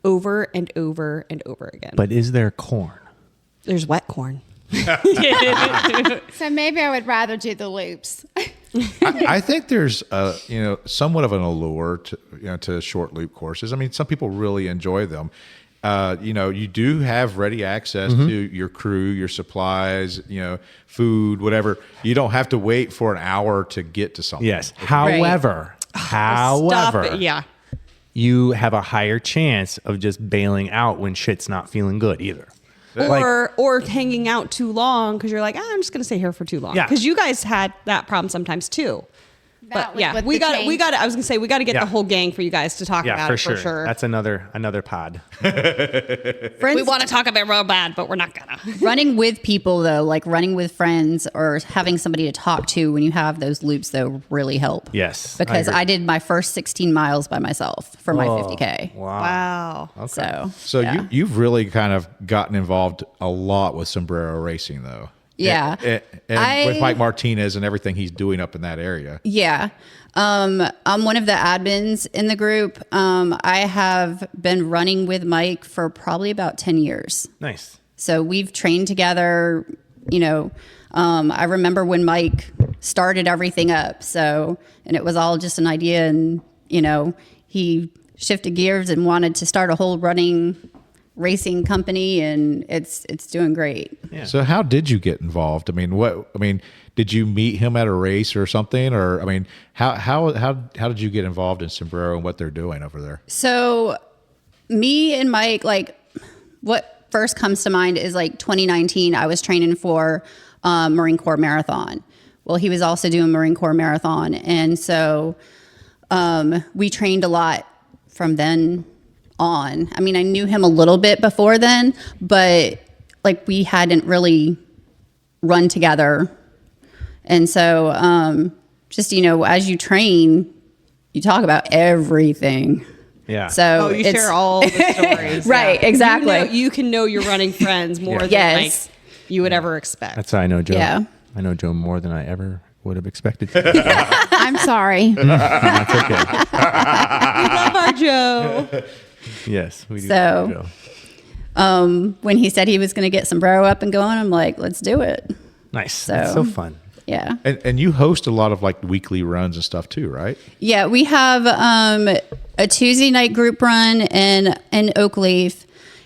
over and over and over again. But is there corn? There's wet corn. So maybe I would rather do the loops. I think there's somewhat of an allure to short loop courses. I mean, some people really enjoy them. You do have ready access to your crew, your supplies, food, whatever. You don't have to wait for an hour to get to something. Yes. However, Stop it. Yeah. you have a higher chance of just bailing out when shit's not feeling good either. Or hanging out too long because you're like, I'm just going to stay here for too long. Yeah. Because you guys had that problem sometimes too. That But was yeah, with we the got change. we got. I was gonna say we got to get Yeah. the whole gang for you guys to talk Yeah, about for it sure. for sure. That's another pod. Friends, We want to talk about it real bad, but we're not gonna. running with people though, like running with friends or having somebody to talk to when you have those loops though, really help. Yes, Because agree. I did my first 16 miles by myself for my 50K. Wow. Wow. So So you've really kind of gotten involved a lot with sombrero racing, though. Yeah. And with Mike Martinez and everything he's doing up in that area. yeah. I'm one of the admins in the group. I have been running with Mike for probably about 10 years. Nice. So we've trained together, I remember when Mike started everything up. And it was all just an idea and, he shifted gears and wanted to start a whole racing company and it's doing great. Yeah. So how did you get involved? Did you meet him at a race or something? Or how did you get involved in sombrero and what they're doing over there? So me and Mike, like what first comes to mind is like 2019, I was training for Marine Corps Marathon. Well, he was also doing Marine Corps Marathon. And so we trained a lot from then on. I mean, I knew him a little bit before then, but like we hadn't really run together. And so just, as you train, you talk about everything. Yeah. So You it's- share all the stories. Right, Yeah. exactly. You can know you're running friends more than Yes. like you would ever expect. That's how I know Joe. Yeah. I know Joe more than I ever would have expected. That's I'm sorry. okay. Love our Joe. Yes, we do. So- Joe. when he said he was going to get sombrero up and going, I'm like, let's do it. Nice. So- That's so fun. Yeah. And you host a lot of like weekly runs and stuff too, right? Yeah, we have a Tuesday night group run in Oakleaf,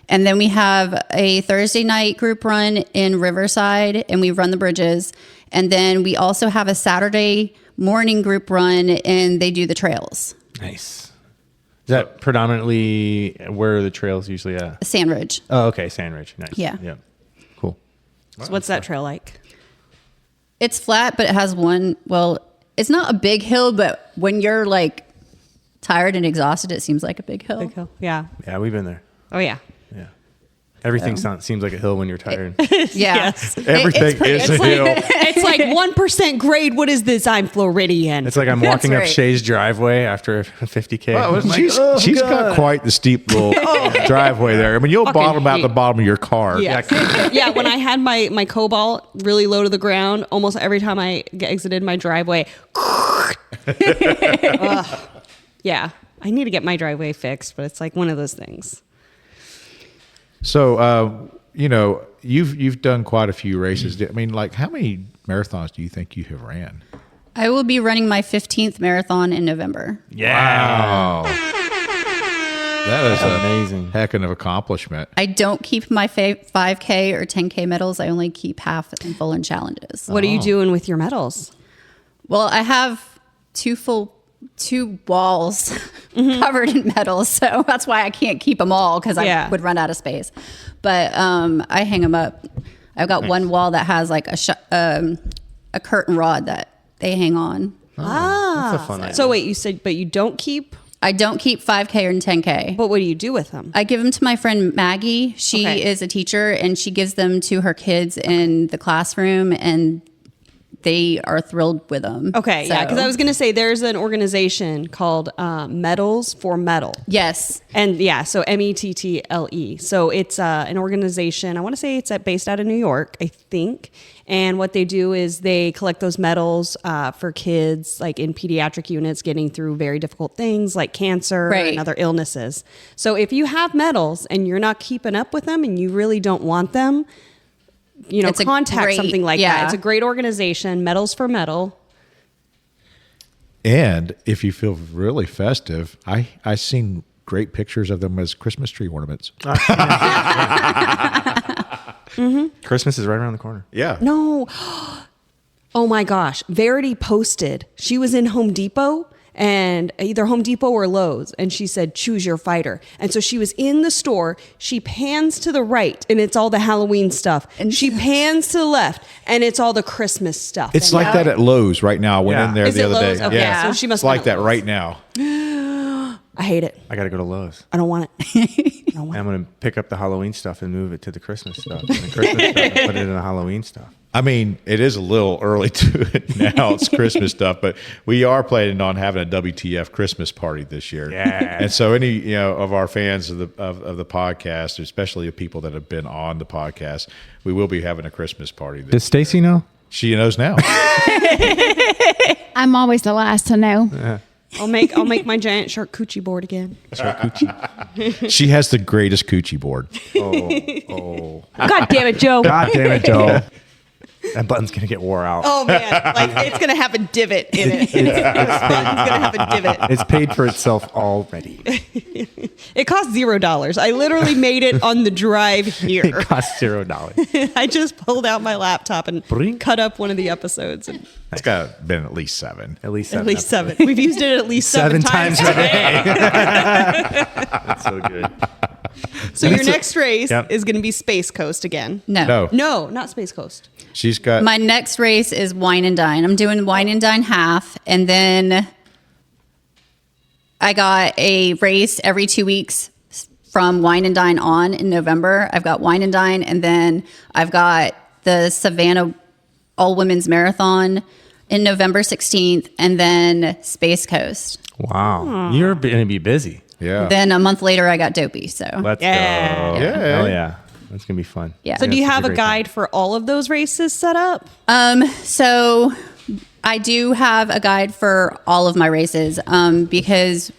and then we have a Thursday night group run in Riverside, and we run the bridges. And then we also have a Saturday morning group run, and they do the trails. Nice. Is that predominantly where are the trails usually at? Sandridge. Oh, okay. Sandridge. Nice. Yeah. Yeah. Cool. So what's that trail like? It's flat, but it has it's not a big hill, but when you're like tired and exhausted, it seems like a big hill. Big Hill. Yeah. Yeah, we've been there. Oh yeah. Yeah. Everything seems like a hill when you're tired. Yeah. Yes. Everything is a hill. It's like 1% grade. What is this? I'm Floridian. It's like I'm walking up right. Shae's driveway after a 50K. Well, I'm like, she's God. got quite the steep little driveway there. I mean, you'll Fucking bottom out hate- the bottom of your car. Yeah. Yeah. When I had my Cobalt really low to the ground, almost every time I exited my driveway, ugh. Yeah. I need to get my driveway fixed, but it's like one of those things. So, you've done quite a few races. I mean, like, how many marathons do you think you have ran? I will be running my 15th marathon in November. Yeah. Wow. That is Amazing. a heck of an accomplishment. I don't keep my 5K or 10K medals. I only keep half and full in challenges. What are you doing with your medals? Well, I have two walls covered in medals, so that's why I can't keep them all because Yeah. I would run out of space. But I hang them up. I've got one wall that has like a curtain rod that they hang on. That's a fun idea. So wait, you said, but you don't keep, I don't keep 5K or 10K. but what do you do with them? I give them to my friend Maggie. She Okay. is a teacher, and she gives them to her kids in the classroom, and they are thrilled with them. Okay, yeah, because So- I was going to say there's an organization called Medals for Metal. Yes. And yeah, so METTLE. So it's an organization, I want to say it's based out of New York, I think. And what they do is they collect those medals for kids like in pediatric units getting through very difficult things like cancer Right. and other illnesses. So if you have medals and you're not keeping up with them and you really don't want them, It's a contact great- something like yeah. that. It's a great organization, Medals for Metal. And if you feel really festive, I seen great pictures of them as Christmas tree ornaments. Christmas is right around the corner. Yeah. No. Oh my gosh. Verity posted. She was in Home Depot and either Home Depot or Lowe's. And she said, choose your fighter. And so she was in the store. She pans to the right and it's all the Halloween stuff. And she pans to the left and it's all the Christmas stuff. It's And like that at Lowe's right now. I went Yeah. in there Is the it other Lowe's? day. Okay, Yeah. so she must it's have like been at that Lowe's. right now. I hate it. I got to go to Lowe's. I don't want it. And I'm going to pick up the Halloween stuff and move it to the Christmas stuff. And the Christmas stuff and put it in the Halloween stuff. I mean, it is a little early to it now. It's Christmas stuff, but we are planning on having a WTF Christmas party this year. Yeah. And so any of our fans of the podcast, especially the people that have been on the podcast, we will be having a Christmas party. Does Stacy know? She knows now. I'm always the last to know. I'll make my giant shark coochie board again. She has the greatest coochie board. God damn it, Joe. God damn it, Joe. That button's going to get wore out. Oh man, like it's gonna have a divot in it. It's gonna have a divot. It's paid for itself already. It cost $0. I literally made it on the drive here. It costs $0. I just pulled out my laptop and Bring. cut up one of the episodes. And It's got been at least 7. At least at least episodes. 7. We've used it at least seven times today. That's so good. So your next race Yep. is going to be Space Coast again. No. No, not Space Coast. She's got My next race is Wine and Dine. I'm doing Wine and Dine half, and then I got a race every 2 weeks from Wine and Dine on in November. I've got Wine and Dine, and then I've got the Savannah All Women's Marathon in November 16th, and then Space Coast. Wow. You're going to be busy. yeah. Then a month later, I got Dopey. So Let's Yeah. go. Yeah. Hell yeah. That's going to be fun. Yeah. So do you That's have a great time. guide for all of those races set up? So I do have a guide for all of my races because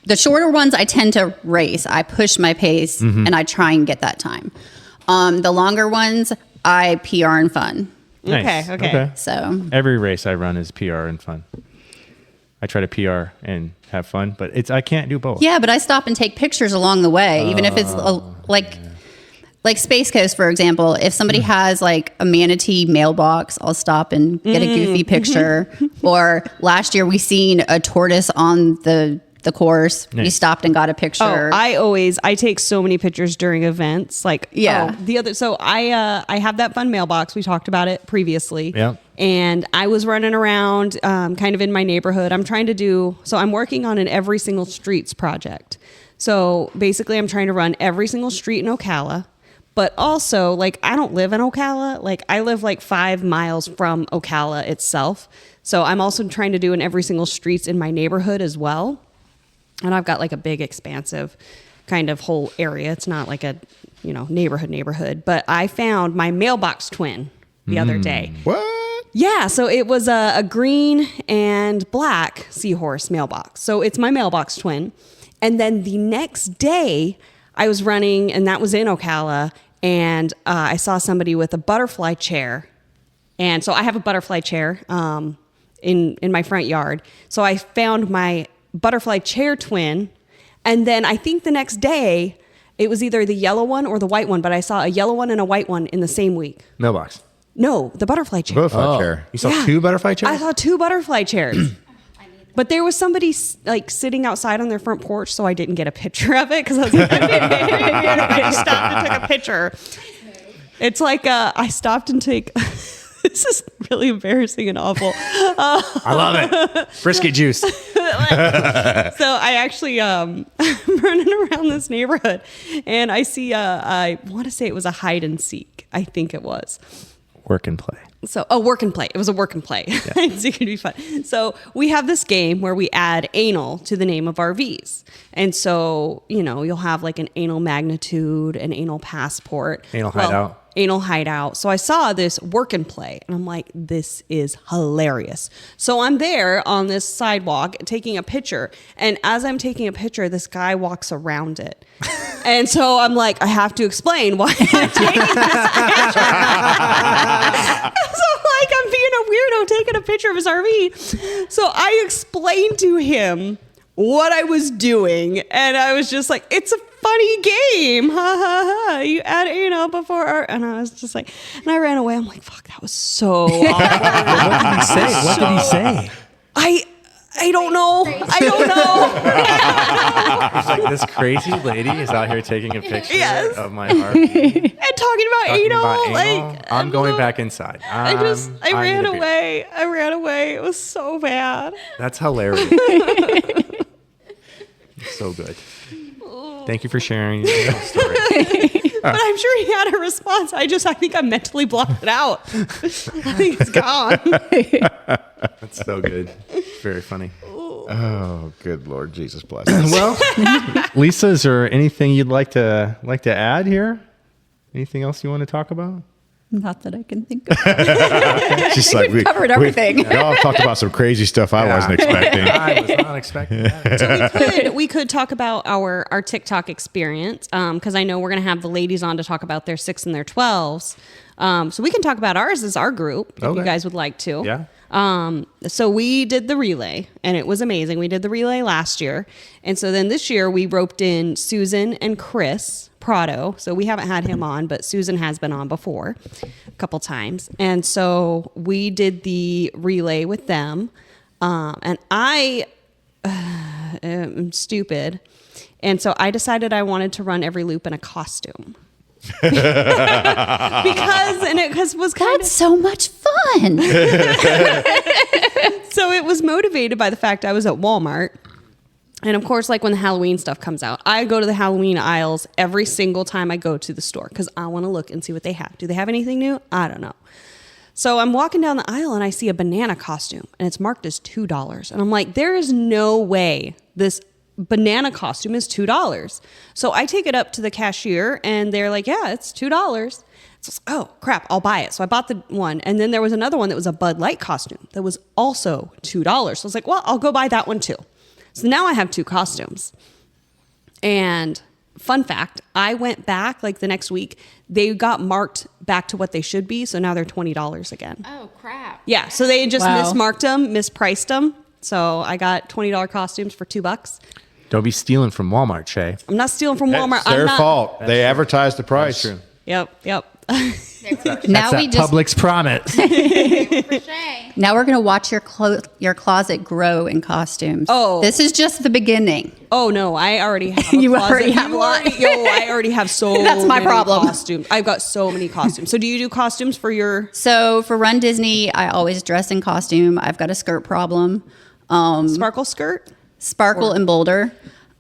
the shorter ones I tend to race. I push my pace and I try and get that time. The longer ones I PR and fun. Nice. Okay. So Every race I run is PR and fun. I try to PR and have fun, but I can't do both. yeah, but I stop and take pictures along the way, even if it's like Space Coast, for example. If somebody has like a manatee mailbox, I'll stop and get a goofy picture. Or last year we seen a tortoise on the course. Nice. We stopped and got a picture. I take so many pictures during events. Like, Yeah. I have that fun mailbox. We talked about it previously. Yeah. And I was running around kind of in my neighborhood. I'm working on an every single streets project. So basically I'm trying to run every single street in Ocala. But also, like, I don't live in Ocala. Like, I live like 5 miles from Ocala itself. So I'm also trying to do in every single streets in my neighborhood as well. And I've got like a big expansive kind of whole area. It's not like a, neighborhood. But I found my mailbox twin the other day. What? Yeah. So it was a green and black seahorse mailbox. So it's my mailbox twin. And then the next day I was running, and that was in Ocala, and I saw somebody with a butterfly chair. And so I have a butterfly chair in my front yard. So I found my butterfly chair twin, and then I think the next day it was either the yellow one or the white one, but I saw a yellow one and a white one in the same week. Mailbox. No, the butterfly chair. Butterfly chair. You saw 2 butterfly chairs? I saw 2 butterfly chairs. But there was somebody like sitting outside on their front porch, so I didn't get a picture of it because I was like, I stopped and took a picture. It's like I stopped and take. This is really embarrassing and awful. I love it. Brisket juice. So I actually I'm running around this neighborhood, and I see I want to say it was a hide and seek. I think it was. Work and play. So, work and play. It was a work and play. Yeah. Hide and seek could be fun. So we have this game where we add anal to the name of RVs. And so, you'll have like an anal magnitude, an anal passport. Anal hideout. Anal hideout. So I saw this work and play, and I'm like, this is hilarious. So I'm there on this sidewalk taking a picture, and as I'm taking a picture, this guy walks around it. And so I'm like, I have to explain why I'm taking this picture. So I'm being a weirdo taking a picture of his RV. So I explained to him what I was doing, and I was just like, it's a funny game. Ha ha ha. You add anal before and I was just like, and I ran away. I'm like, fuck, that was so awkward. What did he say? What did he say? I don't know. I don't know. It's like, this crazy lady is out here taking a picture Yes. of my RV. And talking about anal. Like, I'm going back inside. I ran away. I ran away. It was so bad. That's hilarious. So good. Thank you for sharing your story. But I'm sure he had a response. I think I mentally blocked it out. I think it's gone. That's so good. Very funny. Oh, good Lord Jesus bless us. Well, Lisa, is there anything you'd like to add here? Anything else you want to talk about? not that I can think of. Just like We've covered everything. Y'all talked about some crazy stuff I wasn't expecting. I was not expecting that. So we could talk about our TikTok experience because I know we're going to have the ladies on to talk about their 6 and their 12s. So we can talk about ours as our group if you guys would like to. Yeah. So we did the relay and it was amazing. We did the relay last year. And so then this year we roped in Susan and Chris Prado. So we haven't had him on, but Susan has been on before a couple times. And so we did the relay with them. And I am stupid. And so I decided I wanted to run every loop in a costume. Because it was kind That's so much fun. So it was motivated by the fact I was at Walmart. And of course, like when the Halloween stuff comes out, I go to the Halloween aisles every single time I go to the store because I want to look and see what they have. Do they have anything new? I don't know. So I'm walking down the aisle and I see a banana costume and it's marked as $2. And I'm like, there is no way this banana costume is $2. So I take it up to the cashier and they're like, yeah, it's $2. So, oh crap, I'll buy it. So I bought the one. And then there was another one that was a Bud Light costume that was also $2. So I was like, well, I'll go buy that one too. So now I have 2 costumes. And fun fact, I went back like the next week. They got marked back to what they should be. So now they're $20 again. Oh, crap. Yeah. So they just Wow. mismarked them, mispriced them. So I got $20 costumes for $2. Don't be stealing from Walmart, Shae. I'm not stealing from Walmart. It's their I'm not, fault. They advertised the price. That's true. Yep. Now we That just Publix promise. For Shae. now we're gonna watch your closet grow in costumes. Oh. This is just the beginning. Oh no, I already have. A You closet. already have a lot. I already have so. That's my many problem. Costumes. I've got so many costumes. So do you do costumes for your So for Run Disney, I always dress in costume. I've got a skirt problem. sparkle skirt? Sparkle and Boulder.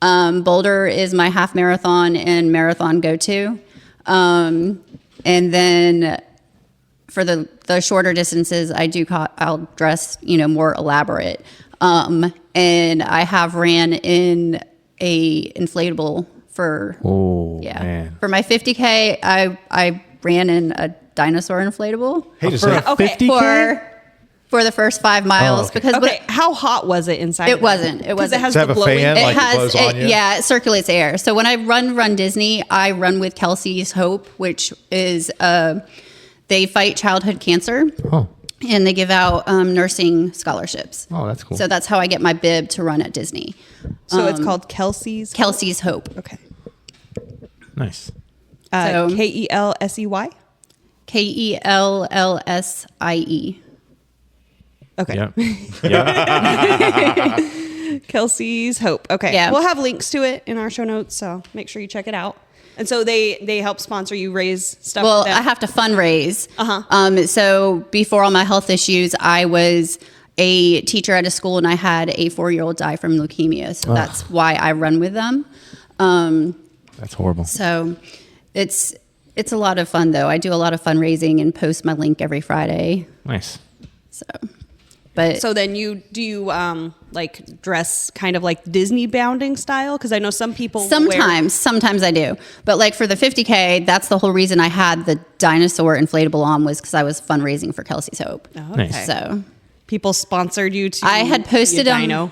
Boulder is my half marathon and marathon go-to. And then for the shorter distances, I'll dress, more elaborate. And I have ran in a inflatable for, Man. for my 50K, I ran in a dinosaur inflatable Hey, just For say, a Okay. 50K? for the first 5 miles okay. because Okay, how hot was it inside? It wasn't. It Because wasn't. it has Does it the have a glowing. fan? Like it blows on you? Yeah, it circulates air. So when I run Disney, I run with Kellsie's Hope, which is they fight childhood cancer. Oh. And they give out nursing scholarships. Oh, that's cool. So that's how I get my bib to run at Disney. So it's called Kelsey's. Kellsie's Hope. Okay. Nice. So- Kelsey. Kellsie. Okay. Yep. Yep. Kelsey's Hope. Okay. Yeah. We'll have links to it in our show notes, so make sure you check it out. And so they help sponsor you, raise stuff. Well, for them. I have to fundraise. Uh-huh. So before all my health issues, I was a teacher at a school and I had a 4-year-old die from leukemia. So that's why I run with them. That's horrible. So it's a lot of fun though. I do a lot of fundraising and post my link every Friday. Nice. So then you like dress kind of like Disney bounding style? Because I know some people Sometimes I do. But like for the 50K, that's the whole reason I had the dinosaur inflatable on was because I was fundraising for Kelsey's Hope. Oh, Nice. So people sponsored you to. I had posted be a on- dino.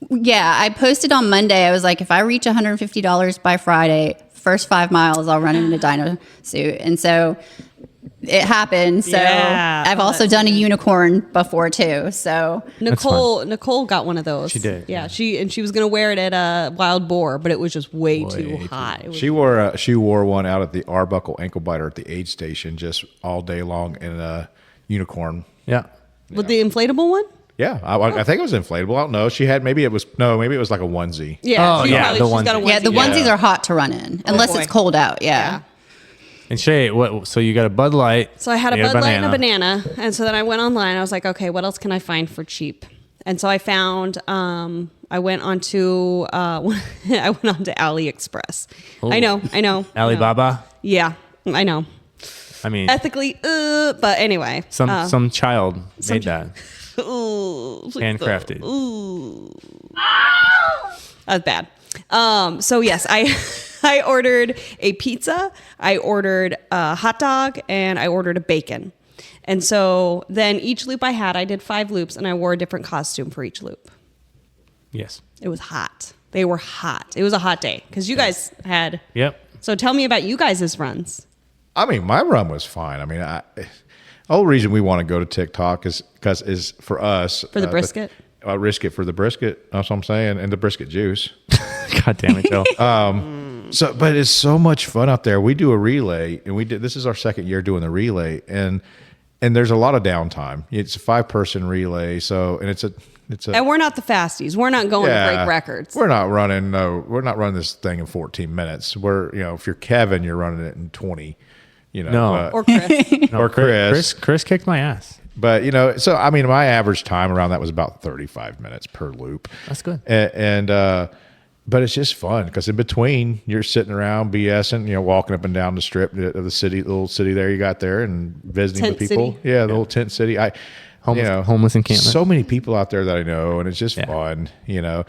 yeah, I posted on Monday. I was like, if I reach $150 by Friday, first 5 miles, I'll run in a dino suit. And so it happened. So Yeah. I've also done a unicorn before too. So Nicole got one of those. She did, Yeah, she was gonna wear it at a Wild Boar, but it was just way too hot. It was, she wore one out at the Arbuckle ankle biter at the aid station just all day long in a unicorn. Yeah. with the inflatable one. Yeah, I think it was inflatable. I don't know. She had maybe it was like a onesie. Yeah. Oh, she yeah, probably- the she's got a onesie. yeah, the onesie. onesies are hot to run in unless boy. it's cold out. Yeah. And Shae, what? So you got a Bud Light. So I had a you Bud Light and a banana, and so then I went online. I was like, okay, what else can I find for cheap? And so I found. I went onto AliExpress. Oh. I know. Alibaba. Yeah, I know. I mean, Ethically, but anyway. some child made that. Ooh, please Handcrafted. don't. Ooh. That's bad. So yes, I ordered a pizza, I ordered a hot dog, and I ordered a bacon. And so then each loop I did 5 loops, and I wore a different costume for each loop. Yes. It was hot. They were hot. It was a hot day because you guys had. Yep. So tell me about you guys' runs. I mean, my run was fine. I mean, the whole reason we want to go to Tick Tock is for us For the brisket? Risk it for the brisket. That's what I'm saying, and the brisket juice. God damn it, Joe. So, but it's so much fun out there. We do a relay, and this is our second year doing the relay, and there's a lot of downtime. It's a 5-person relay, And we're not the fasties. We're not going to break records. We're not running this thing in 14 minutes. If you're Kevin, you're running it in 20. No. Or Chris. or Chris. Chris kicked my ass. But so I mean, my average time around that was about 35 minutes per loop. That's good. But it's just fun because in between you're sitting around BSing, walking up and down the strip of the city, the little city there you got there, and visiting Tent with people. city. Yeah, the little tent city. Homeless encampment. So many people out there that I know, and it's just fun, And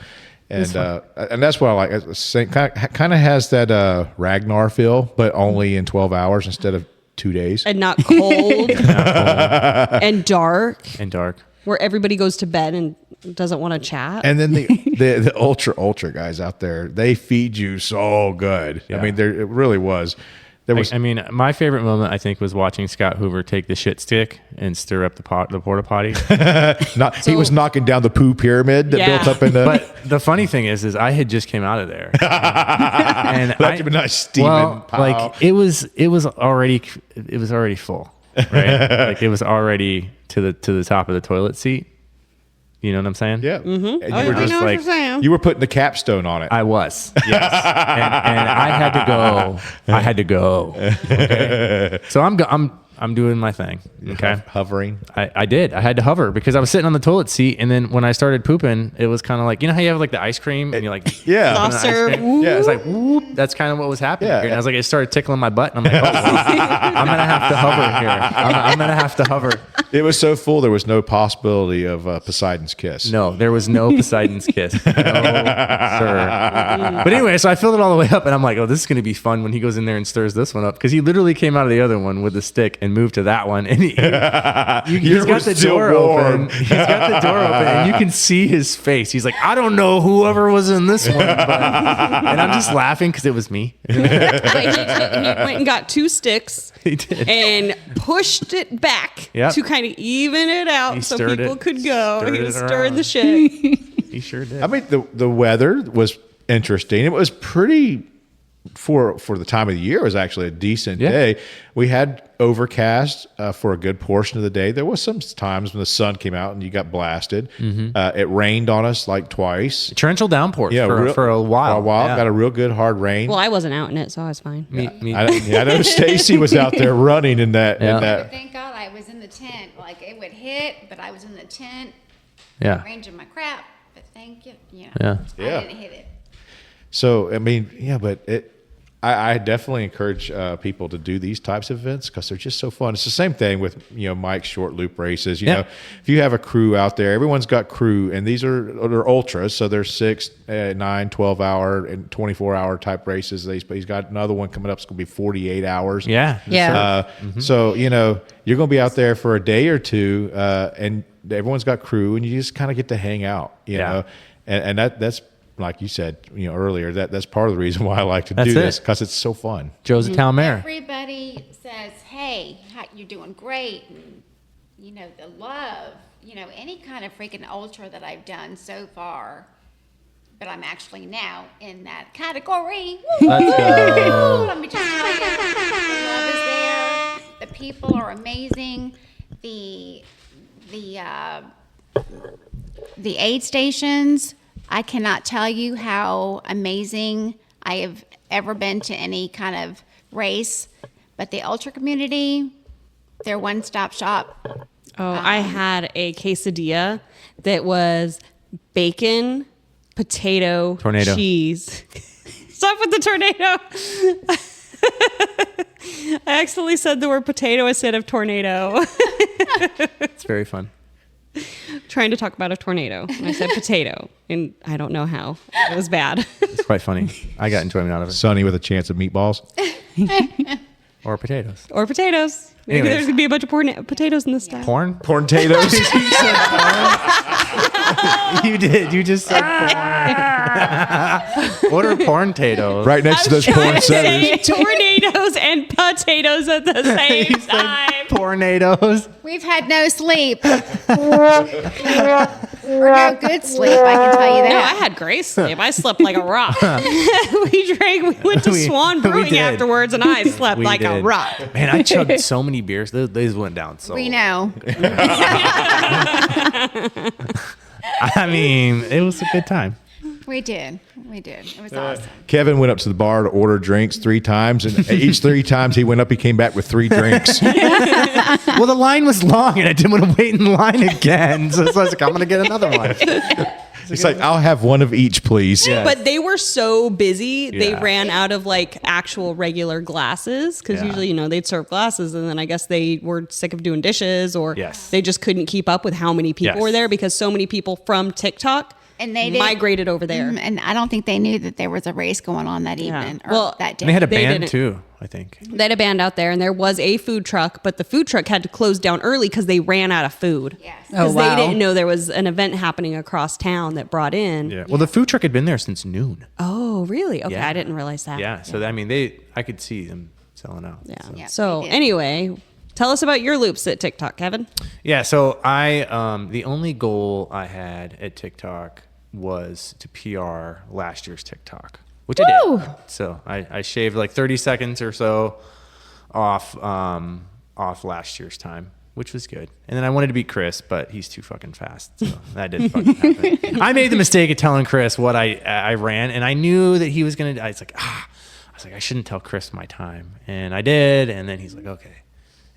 that's what I like. It's kind of has that Ragnar feel, but only in 12 hours instead of 2 days. And not cold. And dark. And dark. where everybody goes to bed and doesn't want to chat. And then the ultra guys out there, they feed you so good. Yeah. I mean, it really was. There was. I mean, my favorite moment I think was watching Scott Hoover take the shit stick and stir up the porta potty. He was knocking down the poo pyramid that built up in the. But the funny thing is I had just came out of there, and That'd be nice steaming pile. like it was already full, right? Like it was already to the top of the toilet seat. You know what I'm saying? Yeah. Mm-hmm. And I know what you're saying. you were putting the capstone on it. I was, yes, and I had to go. Okay? So I'm doing my thing. Okay, Hovering. I did. I had to hover because I was sitting on the toilet seat, and then when I started pooping, it was kind of like, you know how you have like the ice cream, and you're like, Yeah. Soft serve. Yeah. it's like whoop. That's kind of what was happening. Yeah. Here. And I was like, it started tickling my butt, and I'm like, oh, I'm gonna have to hover here. I'm gonna have to hover. It was so full, there was no possibility of Poseidon's kiss. No, there was no Poseidon's kiss. No, sir. But anyway, so I filled it all the way up, and I'm like, oh, this is going to be fun when he goes in there and stirs this one up. Because he literally came out of the other one with the stick and moved to that one. And he's got the door open. He's got the door open, and you can see his face. He's like, I don't know whoever was in this one. But, and I'm just laughing because it was me. He went and got 2 sticks He did. and pushed it back Yep. to kind of even it out He so stirred people it. could go. Stirred He it stirred around. the shit. He sure did. I mean, the weather was interesting. It was pretty for the time of the year. It was actually a decent Yeah. day. We had overcast for a good portion of the day. There was some times when the sun came out and you got blasted. It rained on us like twice. Torrential downpours Yeah, for a while. For a while, Yeah. got a real good hard rain. Well, I wasn't out in it, so I was fine. Me, I know Stacy was out there running in that. Yeah. In that. Thank God I was in the tent. Like it would hit, but I was in the tent, yeah. arranging my crap. But thank you. Yeah. Yeah. Yeah. I didn't hit it. So I mean, yeah, but I definitely encourage people to do these types of events because they're just so fun. It's the same thing with Mike's short loop races. You know, if you have a crew out there, everyone's got crew, and they're ultras, so they're 6, 9, 12 hour, and 24 hour type races. He's got another one coming up. It's going to be 48 hours. Yeah. Yeah. So you're going to be out there for a day or two, and everyone's got crew, and you just kind of get to hang out. You know, and that's. Like you said, earlier, that's part of the reason why I like to do this because it's so fun. Joe's a town mayor. Everybody says, "Hey, you're doing great," and the love. Any kind of freaking ultra that I've done so far, but I'm actually now in that category. Let's go. Let me just tell you, the love is there. The people are amazing. The aid stations. I cannot tell you how amazing I have ever been to any kind of race, but the ultra community, they're one-stop shop. Oh, I had a quesadilla that was bacon, potato, Tornado. cheese. Stop with the tornado. I accidentally said the word potato instead of tornado. It's very fun. Trying to talk about a tornado. And I said potato, and I don't know how. It was bad. It's quite funny. I got enjoyment out of it. Sunny with a chance of meatballs. Or potatoes. Or potatoes. Maybe Anyways. there's going to be a bunch of potatoes in this stuff. Porn? Porn potatoes. You did. You just said porn. What are porn potatoes? Right next to those porn centers. Tornadoes and potatoes at the same time. Tornadoes. We've had no sleep. Or no good sleep, I can tell you No, I that. had great sleep. I slept like a rock. We went to Swan we Brewing did. afterwards, and I slept We like a did. rock. Man, I chugged so many beers. Those went down so. We know. I mean, it was a good time. We did. It was awesome. Kevin went up to the bar to order drinks 3 times, and each 3 times he went up, he came back with 3 drinks. Well, the line was long, and I didn't want to wait in line again. So I was like, I'm going to get another one. He's like, I'll have one of each, please. Yeah. But they were so busy, they Yeah. ran out of like actual regular glasses because Yeah. usually, they'd serve glasses, and then I guess they were sick of doing dishes, or Yes. they just couldn't keep up with how many people Yes. were there because so many people from TikTok And they migrated over there. And I don't think they knew that there was a race going on that evening or that day. And they had a They band didn't. too, I think. They had a band out there, and there was a food truck, but the food truck had to close down early because they ran out of food. Yes. Because Oh, wow. they didn't know there was an event happening across town that brought in. Yeah. Well, the food truck had been there since noon. Oh, really? Okay, Yeah. I didn't realize that. Yeah. So I mean, I could see them selling out. Yeah. So. Yeah, So they did. anyway, tell us about your loops at TikTok, Kevin. Yeah, so the only goal I had at TikTok was to PR last year's TikTok, which I did. So I shaved like 30 seconds or so off last year's time, which was good. And then I wanted to beat Chris, but he's too fucking fast, so that didn't fucking happen. I made the mistake of telling Chris what I ran, and I knew that he was gonna. I was like, I shouldn't tell Chris my time, and I did, and then he's like, okay.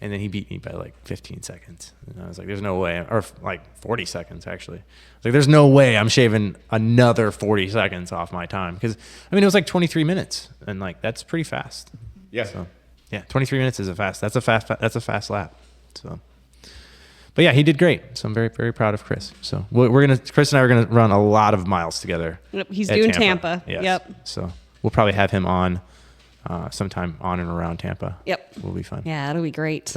And then he beat me by like 15 seconds. And I was like, there's no way, or like 40 seconds actually. Like, there's no way I'm shaving another 40 seconds off my time. Because, I mean, it was like 23 minutes. And like, that's pretty fast. Yeah. So, yeah, 23 minutes is that's a fast lap. So, but yeah, he did great. So I'm very, very proud of Chris. So Chris and I are going to run a lot of miles together. Yep, he's at doing Tampa. Yes. Yep. So we'll probably have him on sometime on and around Tampa. Yep. Will be fun. Yeah, it'll be great.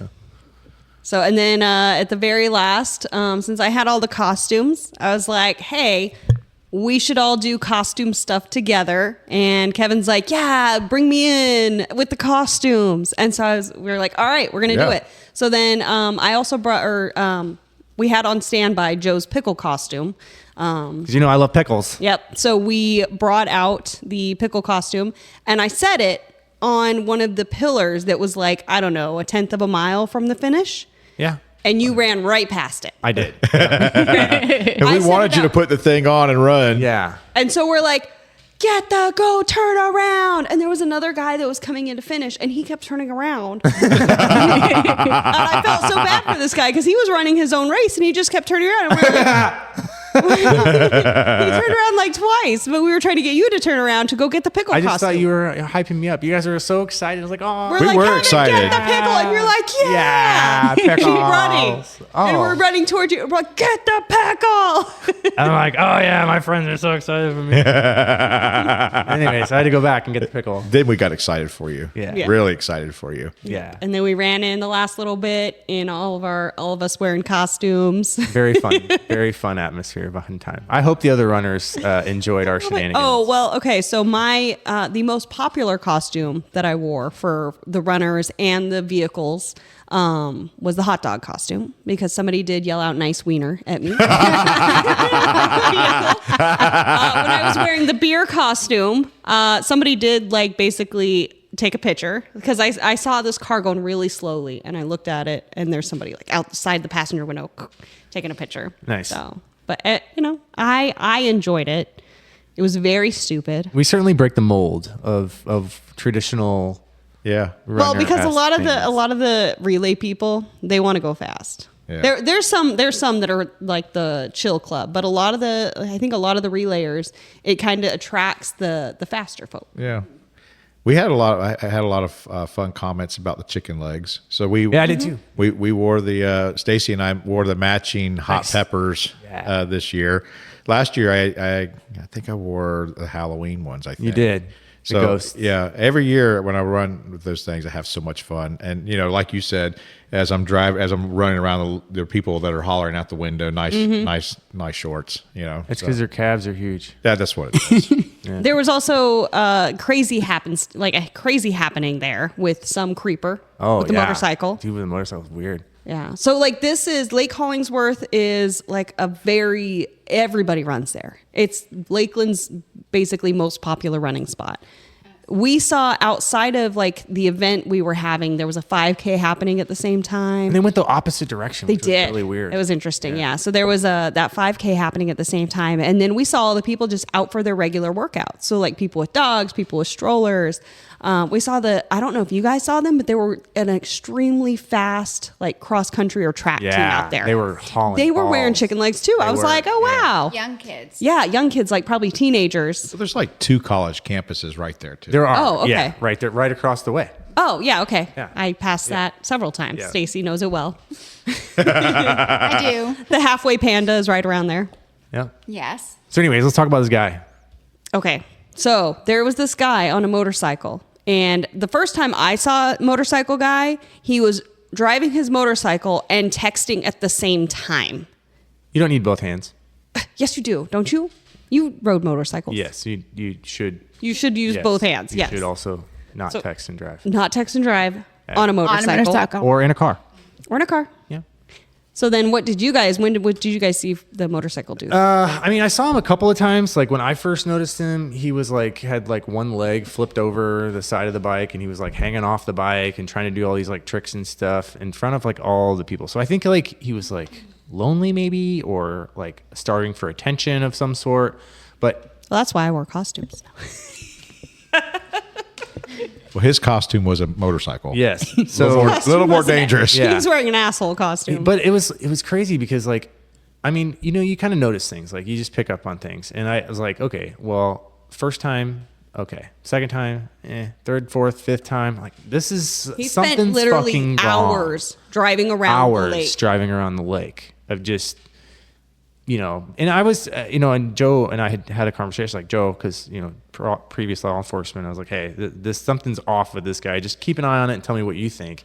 So and then at the very last, since I had all the costumes, I was like, hey, we should all do costume stuff together. And Kevin's like, yeah, bring me in with the costumes. And so we were like, all right, we're going to do it. So then I also we had on standby Joe's pickle costume. Because I love pickles. Yep. So we brought out the pickle costume, and I set it on one of the pillars that was like, I don't know, 1/10 of a mile from the finish. Yeah. And you ran right past it. I did. And we I set wanted it you to up. put the thing on and run. Yeah. And so we're like, go turn around. And there was another guy that was coming in to finish, and he kept turning around. And I felt so bad for this guy because he was running his own race, and he just kept turning around. And we were like, he turned around like twice, but we were trying to get you to turn around to go get the pickle I just costume. thought you were hyping me up. You guys were so excited. I was like, oh. We're We like, were "Kevin, excited." Get the pickle, and you're like, yeah. Yeah, Keep pickles. running, and Oh. we're running towards you. We're like, get the pickle. I'm like, oh yeah, my friends are so excited for me. Anyway, so I had to go back and get the pickle. Then we got excited for you. Yeah. Yeah. Really excited for you. Yeah. And then we ran in the last little bit in all of us wearing costumes. Very fun atmosphere behind time. I hope the other runners enjoyed our shenanigans. Oh, well, okay. So my the most popular costume that I wore for the runners and the vehicles was the hot dog costume, because somebody did yell out "nice wiener" at me. When I was wearing the beer costume, somebody did basically take a picture, because I saw this car going really slowly, and I looked at it, and there's somebody outside the passenger window taking a picture. Nice. So, but I enjoyed it. It was very stupid. We certainly break the mold of traditional. Yeah. Well, because a lot runner-esque of the relay people, they want to go fast. Yeah. There's some that are like the chill club, but I think a lot of the relayers, it kind of attracts the faster folk. Yeah. I had a lot of fun comments about the chicken legs. So I did too. We wore Stacy and I wore the matching hot Nice. peppers Yeah. this year. Last year I think I wore the Halloween ones. I think You did. The So ghosts. yeah, every year when I run with those things, I have so much fun. And like you said, as I'm running around, there are people that are hollering out the window, nice shorts. It's because their calves are huge. that's what it is. There was also crazy happening there with some creeper with the motorcycle. Dude with the motorcycle is weird. Yeah. So this is Lake Hollingsworth is everybody runs there. It's Lakeland's basically most popular running spot. We saw outside of the event we were having, there was a 5K happening at the same time. And they went the opposite direction. They which did. Was really weird. It was interesting. Yeah. So there was that 5K happening at the same time. And then we saw all the people just out for their regular workouts. So people with dogs, people with strollers. We saw I don't know if you guys saw them, but they were an extremely fast cross country or track team out there. They were hauling. They were wearing balls. chicken legs too. I was were, like, oh, yeah. wow. Young kids. Yeah. Young kids, probably teenagers. So there's 2 college campuses right there too. There are. Oh, okay. Yeah, right there, right across the way. Oh, yeah. Okay. Yeah. I passed that several times. Yeah. Stacy knows it well. I do. The halfway panda is right around there. Yeah. Yes. So anyways, let's talk about this guy. Okay. So there was this guy on a motorcycle. And the first time I saw a motorcycle guy, he was driving his motorcycle and texting at the same time. You don't need both hands. Yes, you do. Don't you? You rode motorcycles. Yes, you should. You should use Yes. both hands. You Yes. should also not So- text and drive. Not text and drive on a motorcycle. On a motorcycle. Or in a car. Or in a car. Yeah. So then what did you guys see the motorcycle do? I mean, I saw him a couple of times. Like when I first noticed him, he was like, had like one leg flipped over the side of the bike and he was like hanging off the bike and trying to do all these like tricks and stuff in front of like all the people. So I think like he was like lonely maybe, or like starving for attention of some sort. But Well, that's why I wore costumes. Well, his costume was a motorcycle. yes. A So little more dangerous. Yeah. He's wearing an asshole costume. But it was crazy because like, I mean, you know, you kind of notice things, like you just pick up on things. And I was like, okay, well, first time, okay. Second time, third, fourth, fifth time, like this is he spent something's literally fucking wrong. hours driving around the lake. Driving around the lake of just, you know, and I was, you know, and Joe and I had a conversation, like Joe, because, you know, previous law enforcement, I was like, hey, this something's off with this guy. Just keep an eye on it and tell me what you think.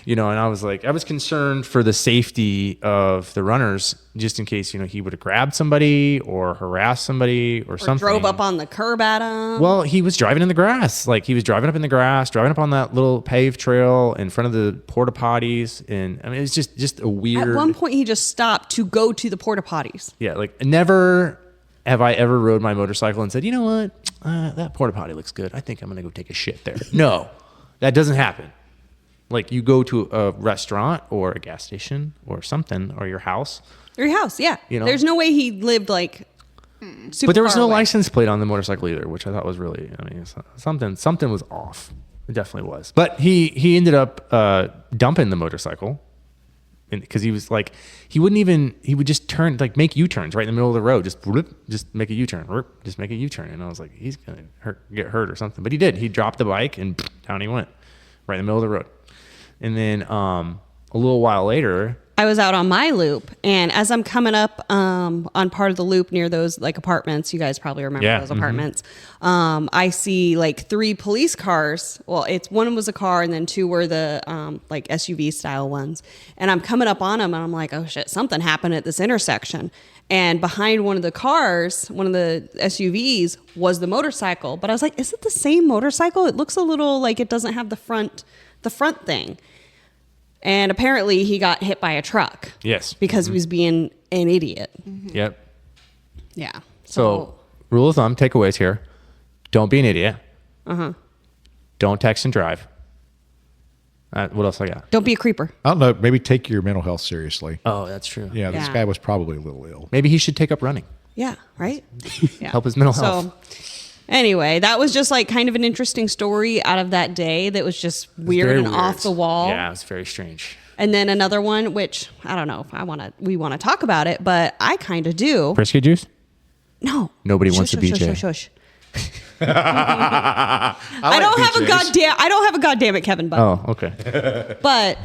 You know, and I was like, I was concerned for the safety of the runners, just in case, you know, he would have grabbed somebody or harassed somebody or something. Drove up on the curb at him. Well, he was driving in the grass. Like he was driving up in the grass, driving up on that little paved trail in front of the porta potties. And I mean, it's just a weird. At one point, he just stopped to go to the porta potties. Yeah, like never have I ever rode my motorcycle and said, you know what, that porta potty looks good. I think I'm gonna go take a shit there. No, that doesn't happen. Like you go to a restaurant or a gas station or something, or your house. Or your house, yeah. You know? There's no way he lived like super But there was far no away. license plate on the motorcycle either, which I thought was really, I mean, something was off. It definitely was. But he ended up dumping the motorcycle because he was like, he would just turn, like make U-turns right in the middle of the road. Just make a U-turn, just make a U-turn. And I was like, he's going to get hurt or something. But he did. He dropped the bike and down he went right in the middle of the road. And then a little while later, I was out on my loop, and as I'm coming up on part of the loop near those like apartments, you guys probably remember Yeah, those apartments. I see like 3 police cars. Well, one was a car, and then 2 were the like SUV style ones. And I'm coming up on them, and I'm like, oh shit, something happened at this intersection. And behind one of the cars, one of the SUVs, was the motorcycle. But I was like, is it the same motorcycle? It looks a little like it doesn't have the front thing. And apparently he got hit by a truck. yes. Because he was being an idiot. Yep. Yeah. So rule of thumb, takeaways here. Don't be an idiot. Don't text and drive. What else I got? Don't be a creeper. I don't know. Maybe take your mental health seriously. Oh, that's true. Yeah, this Yeah. guy was probably a little ill. Maybe he should take up running. Yeah, right? Yeah. Help his mental health. So anyway, that was just like kind of an interesting story out of that day that was just weird Very and off the wall. Yeah, it was very strange. And then another one, which I don't know if we want to talk about it, but I kind of do. Brisket juice? No. Nobody wants Shush, a shush, BJ. shush, shush, shush. I don't have a goddamn it, Kevin. But Oh, okay. But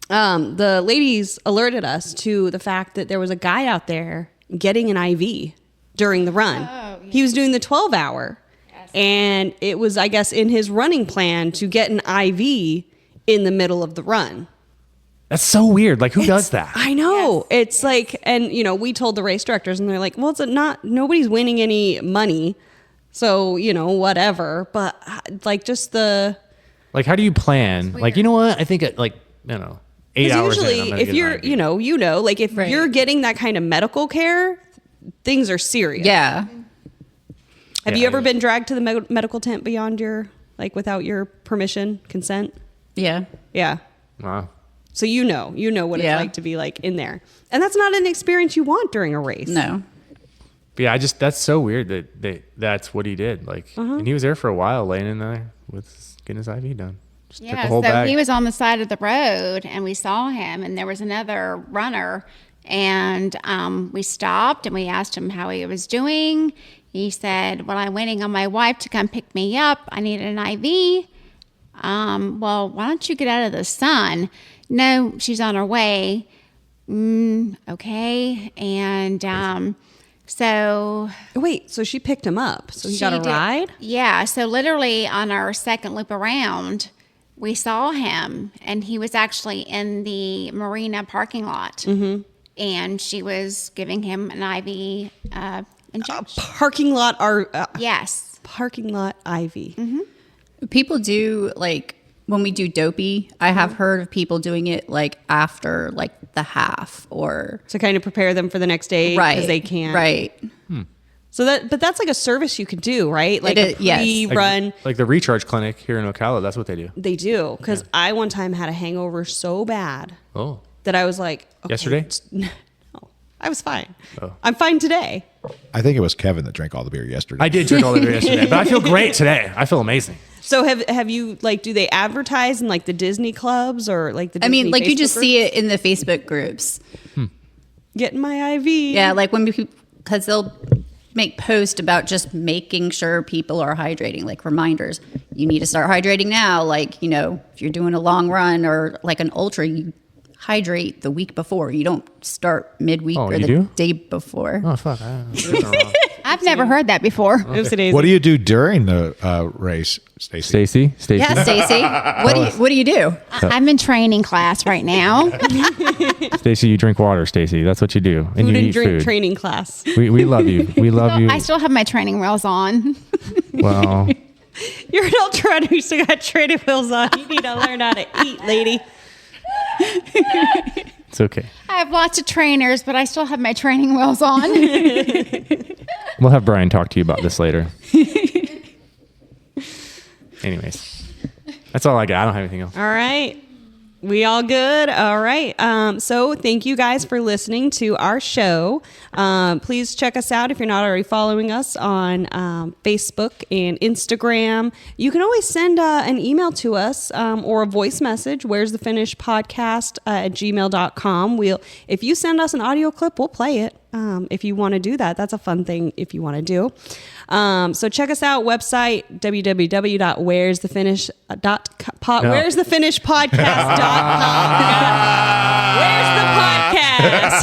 the ladies alerted us to the fact that there was a guy out there getting an IV during the run. Oh, He was doing the 12-hour. Yes. And it was, I guess, in his running plan to get an IV in the middle of the run. That's so weird. Like, who does that? I know. It's like, and you know, we told the race directors and they're like, well, nobody's winning any money. So, you know, whatever. But like just Like, how do you plan? Like, you know what? I think like, you know, 8 hours usually in, I'm gonna if get you're, an IV. you know, like if Right. you're getting that kind of medical care, things are serious. Yeah. Have Yeah, you ever I- been dragged to the medical tent beyond your, like without your permission, consent? Yeah. Yeah. Wow. So you know what Yeah. it's like to be like in there. And that's not an experience you want during a race. No. But yeah, that's so weird that that's what he did. Like, and he was there for a while, laying in there with getting his IV done. Just took Yeah, the whole so bag. he was on the side of the road and we saw him and there was another runner and we stopped and we asked him how he was doing. He said, well, I'm waiting on my wife to come pick me up. I need an IV. Well, why don't you get out of the sun? No, she's on her way. Okay. And So Wait, so she picked him up. So he got a she did- ride? Yeah. So literally on our second loop around, we saw him, and he was actually in the marina parking lot. Mm-hmm. And she was giving him an IV injection. Parking lot Yes. parking lot Ivy. Mm-hmm. People do like when we do dopey. I have heard of people doing it like after like the half or To kind of prepare them for the next day because right they can't. right. So but that's like a service you could do, right? Like It a is, yes. pre-run. Like the recharge clinic here in Ocala, that's what they do. They do. Because I one time had a hangover so bad Oh. that I was like, okay, Yesterday? No, I was fine. Oh. I'm fine today. I think it was Kevin that drank all the beer yesterday. I did drink all the beer yesterday, but I feel great today. I feel amazing. So have you like, do they advertise in like the Disney clubs or like the I mean, Disney like you Facebook just groups? see it in the Facebook groups. Getting my IV. Yeah, like when because they'll make posts about just making sure people are hydrating, like reminders. You need to start hydrating now. Like, you know, if you're doing a long run or like an ultra, you hydrate the week before. You don't start midweek Oh, or you the do? day before. Oh, fuck. I've never heard that before. Oops, it is. What do you do during the race, Stacy? Stacy? Yeah, Stacy. What do you do? I'm in training class right now. Stacy, you drink water, Stacy. That's what you do. And Food you and eat drink food. training class. We love you. We love you. I still have my training wheels on. Well, You're an ultra runner. You still got training wheels on. You need to learn how to eat, lady. it's okay. I have lots of trainers, but I still have my training wheels on. We'll have Brian talk to you about this later. Anyways, that's all I got. I don't have anything else. All right. We all good? All right. So thank you guys for listening to our show. Please check us out if you're not already following us on Facebook and Instagram. You can always send an email to us or a voice message. Where's the Finish podcast at gmail.com. If you send us an audio clip, we'll play it. If you want to do that, that's a fun thing if you want to do. So check us out. Website www.where'sthefinish.com. No. Where'sthefinish.podcast.com. Where's the podcast?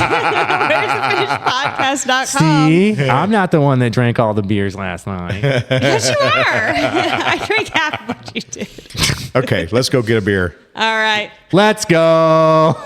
Where'sthefinish.podcast.com. See, I'm not the one that drank all the beers last night. Yes, you are. I drank half of what you did. Okay, let's go get a beer. All right. Let's go.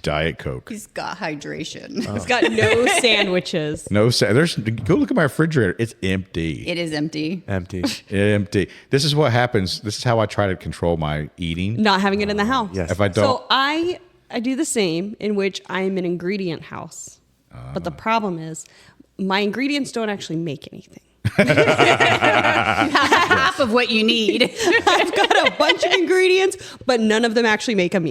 Diet Coke. He's got hydration. It's got no sandwiches. No, there's. Go look at my refrigerator. It's empty. It is empty. Empty. Empty. This is what happens. This is how I try to control my eating. Not having it in the house. Yes. If I don't, So I do the same, in which I am an ingredient house. But the problem is my ingredients don't actually make anything. Half of what you need. I've got a bunch of ingredients, but none of them actually make a meal.